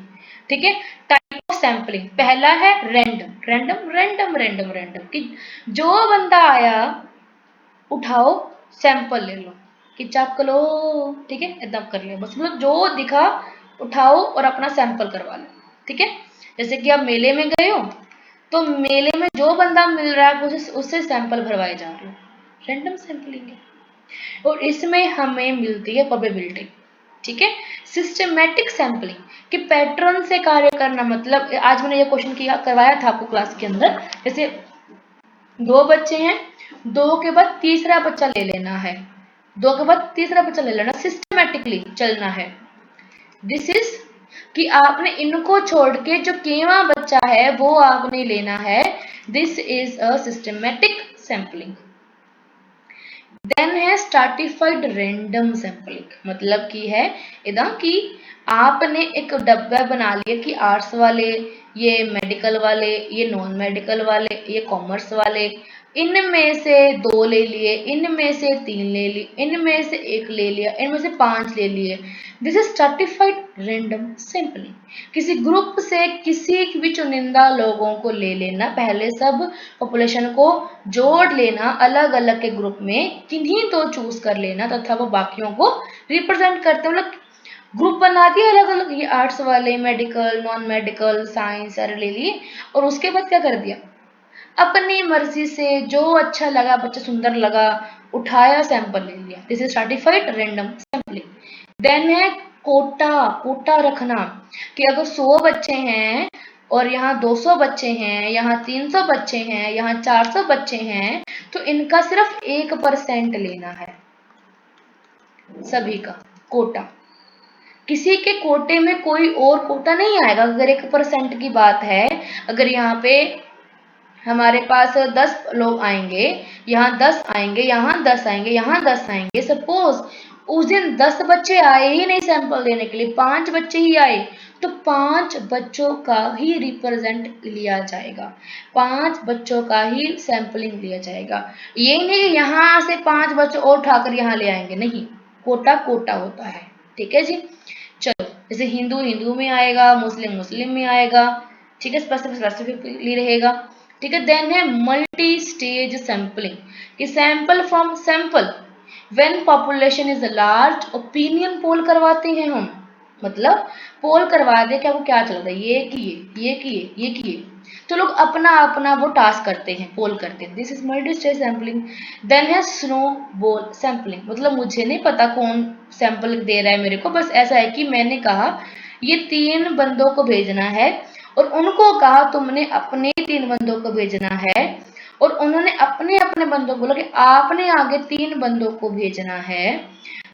ठीक है, टाइप ऑफ सैंपलिंग, पहला है random, random random random random, कि जो बंदा आया उठाओ सैंपल ले लो, कि चाप लो, ठीक है, एकदम कर लिया बस, मतलब जो दिखा उठाओ और अपना सैंपल करवा लो। ठीक है, जैसे कि आप मेले में गए हो तो मेले में जो बंदा मिल रहा है उससे सैंपल भरवाए जा रहे हो, रैंडम सैंपलिंग है, और इसमें हमें मिलती है प्रोबेबिलिटी। ठीक है। सिस्टमेटिक सैंपलिंग कि पैटर्न से कार्य करना, मतलब आज मैंने ये क्वेश्चन किया करवाया था आपको क्लास के अंदर, जैसे 2 बच्चे हैं, 2 के बाद तीसरा बच्चा ले लेना है, 2 के बाद तीसरा बच्चा ले लेना, सिस्टमेटिकली चलना है। दिस इज कि आपने इनको छोड़ के जो केवा बच्चा है वो आपने लेना है। This is a systematic sampling. Then है स्ट्रैटिफाइड रैंडम सैंपलिंग, मतलब की है इदा कि आपने एक डब्बा बना लिया कि आर्ट्स वाले, ये मेडिकल वाले, ये नॉन मेडिकल वाले, ये कॉमर्स वाले, इनमें से 2 ले लिए, इनमें से 3 ले लिए, इनमें से 1 ले लिया, इनमें से 5 ले लिए। This is stratified random sampling. किसी ग्रुप से किसी भी चुनिंदा लोगों को ले लेना, पहले सब पॉपुलेशन को जोड़ लेना अलग अलग के ग्रुप में, किन्हीं तो चूज कर लेना तथा वो बाकियों को रिप्रेजेंट करते, मतलब ग्रुप बना दिए अलग अलग, ये आर्ट्स वाले, मेडिकल, नॉन मेडिकल, साइंस सारे ले लिए, और उसके बाद क्या कर दिया, अपनी मर्जी से जो अच्छा लगा, बच्चा सुंदर लगा, उठाया, सैंपल ले लिया। This is certified random sampling. Then है कोटा, कोटा रखना कि अगर 100 बच्चे हैं और यहाँ 200 बच्चे हैं, यहाँ 300 बच्चे हैं, यहाँ 400 बच्चे हैं, तो इनका सिर्फ 1% लेना है, सभी का कोटा। किसी के कोटे में कोई और कोटा नहीं आएगा। अगर 1% की बात है, अगर यहाँ पे हमारे पास 10 लोग आएंगे, यहाँ 10 आएंगे, यहाँ 10 आएंगे, यहाँ 10 आएंगे, सपोज उस दिन 10 बच्चे आए ही नहीं सैंपल देने के लिए, 5 बच्चे ही आए, तो 5 बच्चों का ही रिप्रेजेंट लिया जाएगा, 5 बच्चों का ही सैंपलिंग लिया जाएगा। ये नहीं यहाँ से 5 बच्चे और उठाकर यहाँ ले आएंगे, नहीं, कोटा कोटा होता है। ठीक है जी। चलो, जैसे हिंदू हिंदू में आएगा, मुस्लिम मुस्लिम में आएगा, ठीक है, स्पेसिफिकली रहेगा। ठीक है। देन है मल्टी स्टेज सैंपलिंग कि sample from sample when population is large, opinion poll करवाते हैं हम, मतलब पोल करवा दे कि आपको क्या चल रहा है, ये किए, ये किए, ये किए, तो लोग अपना अपना वो टास्क करते हैं, पोल करते हैं। This is multi stage sampling. Then है स्नो बॉल सैंपलिंग, मतलब मुझे नहीं पता कौन सैंपल दे रहा है मेरे को, बस ऐसा है कि मैंने कहा ये 3 बंदों को भेजना है, और उनको कहा तुमने अपने 3 बंदों को भेजना है, और उन्होंने अपने अपने बंदों को बोला कि आपने आगे 3 बंदों को भेजना है।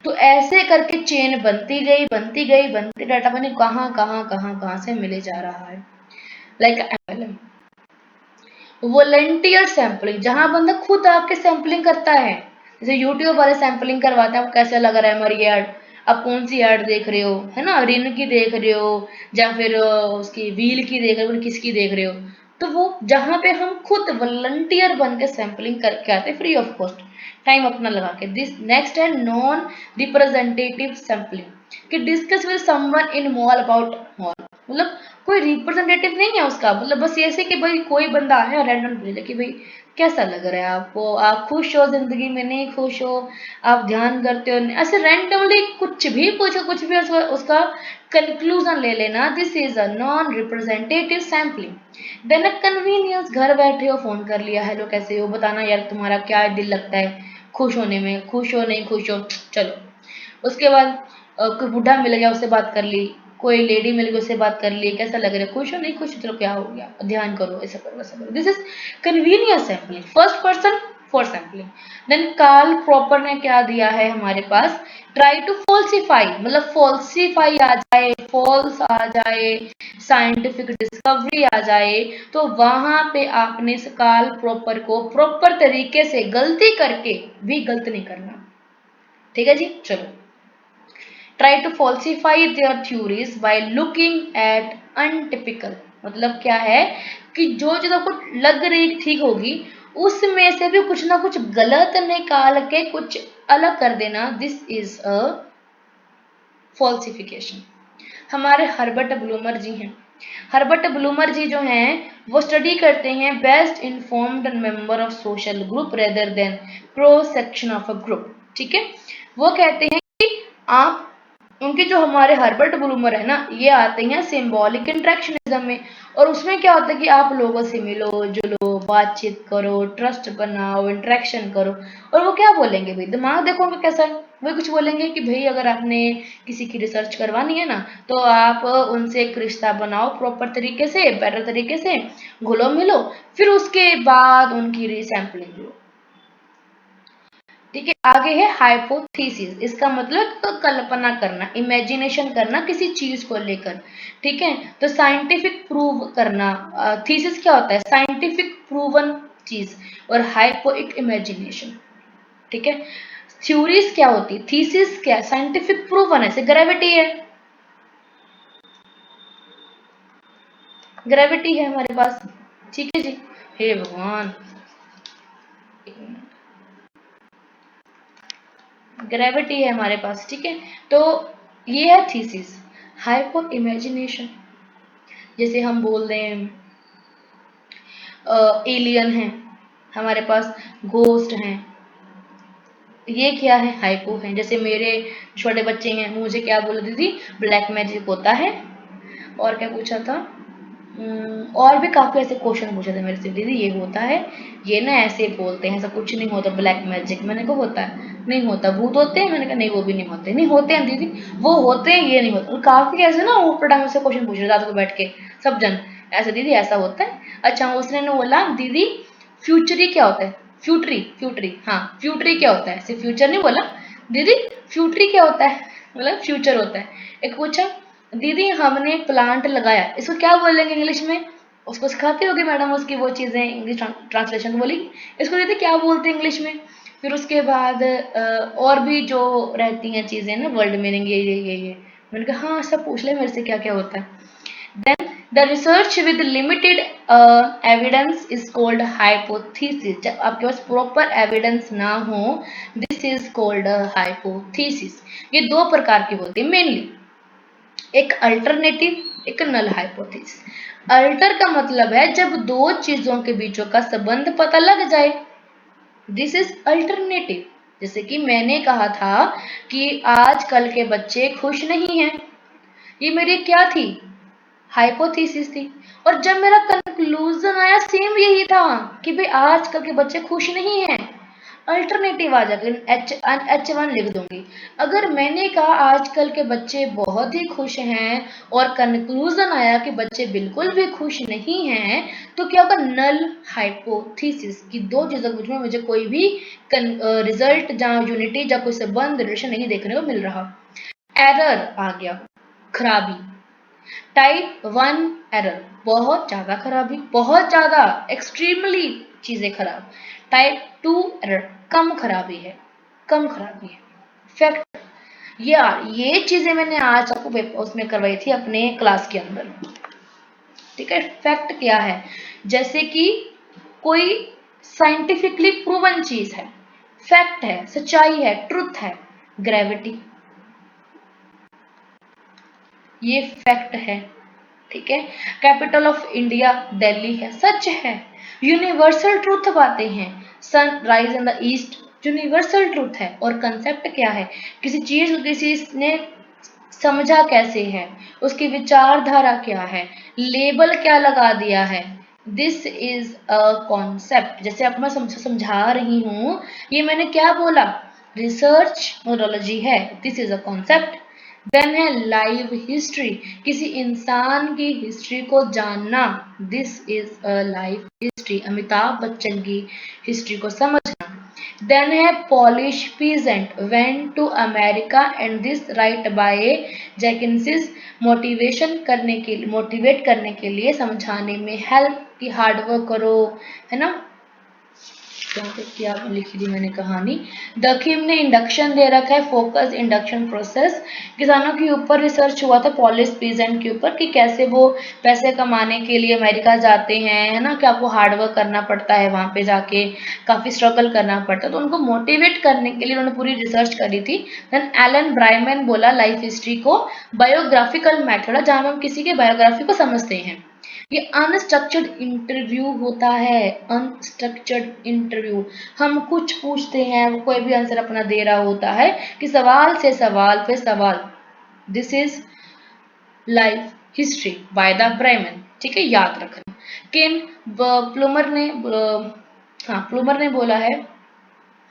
तो ऐसे करके चेन बनती गई, बनती गई, बनती, डाटा बने कहाँ कहाँ कहाँ कहाँ से मिले जा रहा है। Like MLM. वॉलंटियर सैंपलिंग, जहां बंदा खुद आपके सैंपलिंग करता है, जैसे यूट्यूब वाले सैंपलिंग करवाते हैं, आपको कैसा लग रहा है हमारी ऐड, आप कौन सी ऐड देख रहे हो, है ना, रिन की देख रहे हो या फिर उसकी व्हील की देख रहे हो, किसकी देख रहे हो, तो वो जहां पे हम खुद वॉलंटियर बन के सैंपलिंग करके आते हैं फ्री ऑफ कॉस्ट, टाइम अपना लगा के। दिस नेक्स्ट है नॉन रिप्रेजेंटेटिव सैंपलिंग कि discuss with someone in mall about mall, मतलब कोई रिप्रेजेंटेटिव नहीं है उसका, मतलब बस ऐसे कि भाई कोई बंदा आया और रैंडम बोले कि भाई कैसा लग रहा है आपको, आप खुश हो जिंदगी में, नहीं खुश हो, आप ध्यान करते हो, ऐसे रैंडमली कुछ भी पूछो, कुछ भी उसका कंक्लूजन ले लेना। This is a non representative sampling. Then convenience, घर बैठे हो, फोन कर लिया, हेलो कैसे हो, बताना यार तुम्हारा क्या दिल लगता है खुश होने में, खुश हो नहीं खुश हो, चलो। उसके बाद कोई बूढ़ा मिल गया, उससे बात कर ली, कोई लेडी मिल गई, उससे बात कर ली, कैसा लग रहा है, खुश हो नहीं खुश हो, चलो क्या हो गया, ध्यान करो, ऐसा करो वैसा करो। This is convenience sampling, first person for sampling. Then Karl Popper ने क्या दिया है हमारे पास, ट्राई टू फॉल्सिफाई, मतलब फॉल्सिफाई आ जाए, फॉल्स आ जाए, साइंटिफिक डिस्कवरी आ जाए, तो वहां पे आपने इस कार्ल प्रॉपर को प्रॉपर तरीके से गलती करके भी गलत नहीं करना। ठीक है जी। चलो, try to falsify their theories by looking at untypical, मतलब क्या है कि जो चीज आपको लग रही ठीक होगी उसमें से भी कुछ ना कुछ गलत निकाल के कुछ अलग कर देना। This is a falsification. हमारे हर्बर्ट ब्लूमर जी हैं, हर्बर्ट ब्लूमर जी जो हैं वो स्टडी करते हैं best informed member of social group rather than cross section of a group. ठीक है, वो कहते हैं कि आप उनके जो हमारे हर्बर्ट ब्लूमर है ना, ये आते हैं सिंबॉलिक इंट्रैक्शनिज्म में। और उसमें क्या होता है कि आप लोगों से मिलो जुलो, बातचीत करो, ट्रस्ट बनाओ, इंट्रैक्शन करो। और वो क्या बोलेंगे भाई, दिमाग देखो उनका कैसा है। वो कुछ बोलेंगे कि भाई अगर आपने किसी की रिसर्च करवानी है ना, तो आप उनसे एक रिश्ता बनाओ प्रॉपर तरीके से, बेटर तरीके से, घुलो मिलो, फिर उसके बाद उनकी रीसैम्पलिंग लो। ठीक है, आगे है हाइपोथेसिस। इसका मतलब तो कल्पना करना, इमेजिनेशन करना किसी चीज को लेकर। ठीक है, तो साइंटिफिक प्रूव करना। थीसिस क्या होता है, साइंटिफिक प्रूवन चीज, और हाइपो एक इमेजिनेशन। ठीक है, थ्योरीज क्या होती है, थीसिस क्या, साइंटिफिक प्रूवन है, जैसे ग्रेविटी है, ग्रेविटी है हमारे पास। ठीक है जी, हे भगवान, ग्रेविटी है हमारे पास। ठीक है, तो ये है थीसिस। हाइपो इमेजिनेशन, जैसे हम बोल रहे हैं एलियन है हमारे पास, घोस्ट हैं, ये क्या है, हाइपो है। जैसे मेरे छोटे बच्चे हैं, मुझे क्या बोला दीदी, ब्लैक मैजिक होता है, और क्या पूछा था, और भी काफी ऐसे क्वेश्चन पूछे थे मेरे से, दीदी ये होता है, ये ना ऐसे बोलते हैं, ऐसा कुछ नहीं होता ब्लैक मैजिक। मैंने कहा होता है, नहीं होता, भूत होते हैं, मैंने कहा नहीं वो भी नहीं होते, नहीं होते हैं दीदी, वो होते हैं, ये नहीं होते। काफी ऐसे ना ऊपर टाइम से क्वेश्चन पूछ रहे रात को बैठ के सब जन, ऐसे दीदी ऐसा होता है। अच्छा, उसने बोला दीदी फ्यूचरी क्या होता है, फ्यूटरी, फ्यूटरी, हाँ फ्यूटरी क्या होता है, सिर्फ फ्यूचर नहीं बोला, दीदी फ्यूटरी क्या होता है, मतलब फ्यूचर होता है। एक पूछा दीदी हमने प्लांट लगाया, इसको क्या बोलेंगे इंग्लिश में, उसको सिखाती होगी मैडम उसकी वो चीजें, इंग्लिश ट्रांसलेशन बोली, इसको दीदी क्या बोलते हैं इंग्लिश में। फिर उसके बाद और भी जो रहती हैं चीजें ना, वर्ल्ड मीनिंग, ये मैंने कहा हाँ सब पूछ ले मेरे से क्या क्या होता है। Then the research with limited evidence is called hypothesis. जब आपके पास proper evidence ना हो, this is called a hypothesis. ये दो प्रकार की होती है mainly, एक अल्टरनेटिव, एक नल हाइपोथेसिस। अल्टर का मतलब है जब दो चीजों के बीचों का संबंध पता लग जाए, दिस इज अल्टरनेटिव। जैसे कि मैंने कहा था कि आजकल के बच्चे खुश नहीं हैं, ये मेरी क्या थी, हाइपोथेसिस थी। और जब मेरा कंक्लूजन आया सेम यही था कि भाई आजकल के बच्चे खुश नहीं हैं, अल्टरनेटिव आ जाकर H1 लिख दूंगी। अगर मैंने कहा आजकल के बच्चे बहुत ही खुश हैं और कंक्लूजन आया कि बच्चे बिल्कुल भी खुश नहीं हैं, तो क्या होगा, नल हाइपोथेसिस की दो चीजों के बीच में मुझे कोई भी रिजल्ट जहाँ यूनिटी या कोई संबंध रिलेशन नहीं देखने को मिल रहा। एरर आ गया, खराबी। टाइप 1 एरर, बहुत ज्यादा खराबी, बहुत ज्यादा, एक्सट्रीमली चीजें खराब। टाइप 2 एरर, कम खराबी है, कम खराबी है। फैक्ट, यार ये चीजें मैंने आज आपको उसमें करवाई थी अपने क्लास के अंदर। ठीक है, फैक्ट क्या है, जैसे कि कोई साइंटिफिकली प्रूवन चीज है, फैक्ट है, सच्चाई है, ट्रुथ है, ग्रेविटी, ये फैक्ट है। ठीक है, कैपिटल ऑफ इंडिया दिल्ली है, सच है। यूनिवर्सल ट्रूथ बातें हैं, sun rise in the east, universal truth है। और कंसेप्ट क्या है, किसी चीज को किसी ने समझा कैसे है, उसकी विचारधारा क्या है, लेबल क्या लगा दिया है, दिस इज अ कॉन्सेप्ट। जैसे अब मैं समझा रही हूं, ये मैंने क्या बोला, रिसर्च मेथोडोलॉजी है, this is a concept. Then है लाइव हिस्ट्री, किसी इंसान की हिस्ट्री को जानना, this is a live history, Amitabh Bachchan की हिस्ट्री को समझना। देन है Polish peasant went to America and this write by Jackinsis, motivate करने के लिए, समझाने में हेल्प की, हार्डवर्क करो, है ना। यहाँ पे क्या लिखी थी मैंने कहानी, दखीम ने इंडक्शन दे रखा है, फोकस इंडक्शन प्रोसेस, किसानों के ऊपर रिसर्च हुआ था, पॉलिश पीजेंट के ऊपर, कि कैसे वो पैसे कमाने के लिए अमेरिका जाते हैं, है ना, कि आपको हार्डवर्क करना पड़ता है वहां पे जाके, काफी स्ट्रगल करना पड़ता है, तो उनको मोटिवेट करने के लिए उन्होंने पूरी रिसर्च करी थी। देन एलन ब्राइमन बोला लाइफ हिस्ट्री को बायोग्राफिकल मेथड है, जहां हम किसी के बायोग्राफी को समझते हैं। ये अनस्ट्रक्चर्ड इंटरव्यू होता है, अनस्ट्रक्चर्ड इंटरव्यू, हम कुछ पूछते हैं, कोई भी आंसर अपना दे रहा होता है, कि सवाल से सवाल पे सवाल, this is life history by the Bryman, ठीक है, याद रखना। किन प्लूमर ने प्लूमर ने बोला है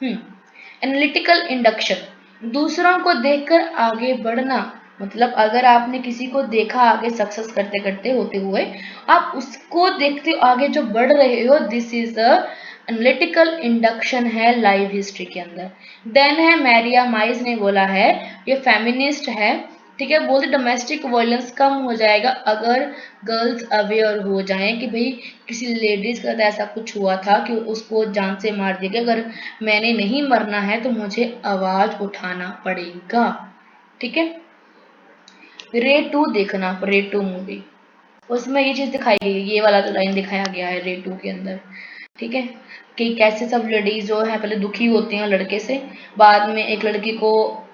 एनालिटिकल इंडक्शन, दूसरों को देखकर आगे बढ़ना, मतलब अगर आपने किसी को देखा आगे सक्सेस करते करते होते हुए, आप उसको देखते आगे जो बढ़ रहे हो, this is a analytical induction है लाइव हिस्ट्री के अंदर। देन है मैरिया माइज ने बोला है, ये फेमिनिस्ट है, ठीक है, बोलते डोमेस्टिक वायलेंस कम हो जाएगा अगर गर्ल्स अवेयर हो जाएं कि भाई किसी लेडीज का तो ऐसा कुछ हुआ था कि उसको जान से मार दिया गया, अगर मैंने नहीं मरना है तो मुझे आवाज उठाना पड़ेगा, ठीक है। रे 2 देखना, रे 2 मूवी, उसमें ये चीज दिखाई गई है, ये वाला तो लाइन दिखाया गया है रे 2 के अंदर, ठीक है, कि कैसे सब लेडीज जो है पहले दुखी होती हैं लड़के से, बाद में एक लड़की को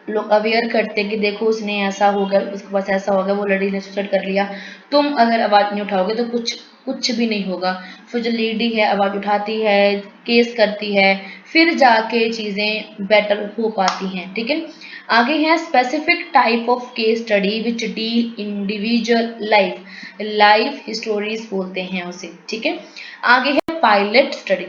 लोग अवेयर करते हैं कि देखो उसने ऐसा हो गया, उसके पास ऐसा हो गया, वो लड़की ने सुसाइड कर लिया, तुम अगर आवाज नहीं उठाओगे तो कुछ कुछ भी नहीं होगा। फिर जो लेडी है आवाज उठाती है, केस करती है, फिर जाके चीजें बेटर हो पाती हैं, ठीक है। आगे है specific type of case study which deal individual life stories बोलते हैं उसे, ठीक है। आगे है पायलट स्टडी,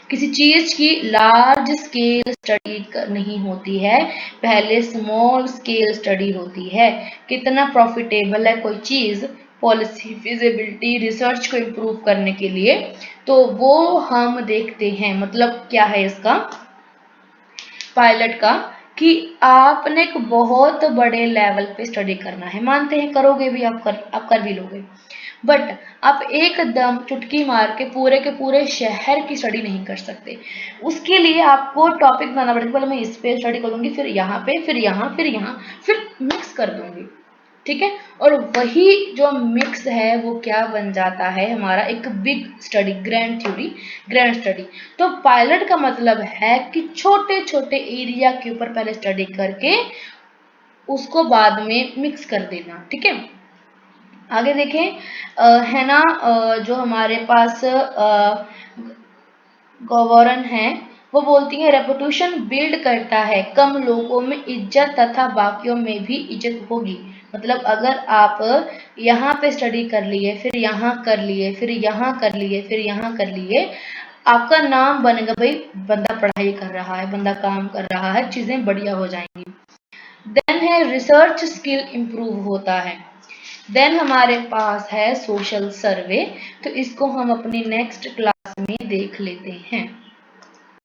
किसी चीज की लार्ज स्केल स्टडी नहीं होती है, पहले स्मॉल स्केल स्टडी होती है, कितना प्रॉफिटेबल है कोई चीज, पॉलिसी फिजिबिलिटी रिसर्च को इम्प्रूव करने के लिए, तो वो हम देखते हैं। मतलब क्या है इसका पायलट का, कि आपने एक बहुत बड़े लेवल पे स्टडी करना है, मानते हैं करोगे भी, आप कर भी लोगे, बट आप एकदम चुटकी मार के पूरे शहर की स्टडी नहीं कर सकते। उसके लिए आपको टॉपिक बनाना पड़ेगा, पहले मैं इस पे स्टडी करूंगी, फिर यहाँ पे, फिर यहाँ, फिर यहाँ, फिर मिक्स कर दूंगी, ठीक है। और वही जो मिक्स है वो क्या बन जाता है हमारा एक big study, grand theory, grand study. तो पायलट का मतलब है कि छोटे छोटे एरिया के ऊपर पहले स्टडी करके उसको बाद में मिक्स कर देना, ठीक है। आगे देखें है ना, जो हमारे पास गवर्न है, वो बोलती है रेपुटेशन बिल्ड करता है, कम लोगों में इज्जत तथा बाकियों में भी इज्जत होगी। मतलब अगर आप यहाँ पे स्टडी कर लिए, फिर यहाँ कर लिए, फिर यहाँ कर लिए, फिर यहाँ कर लिए, आपका नाम बनेगा, भाई बंदा पढ़ाई कर रहा है, बंदा काम कर रहा है, चीजें बढ़िया हो जाएंगी। देन है रिसर्च स्किल इंप्रूव होता है। देन हमारे पास है सोशल सर्वे, तो इसको हम अपनी नेक्स्ट क्लास में देख लेते हैं।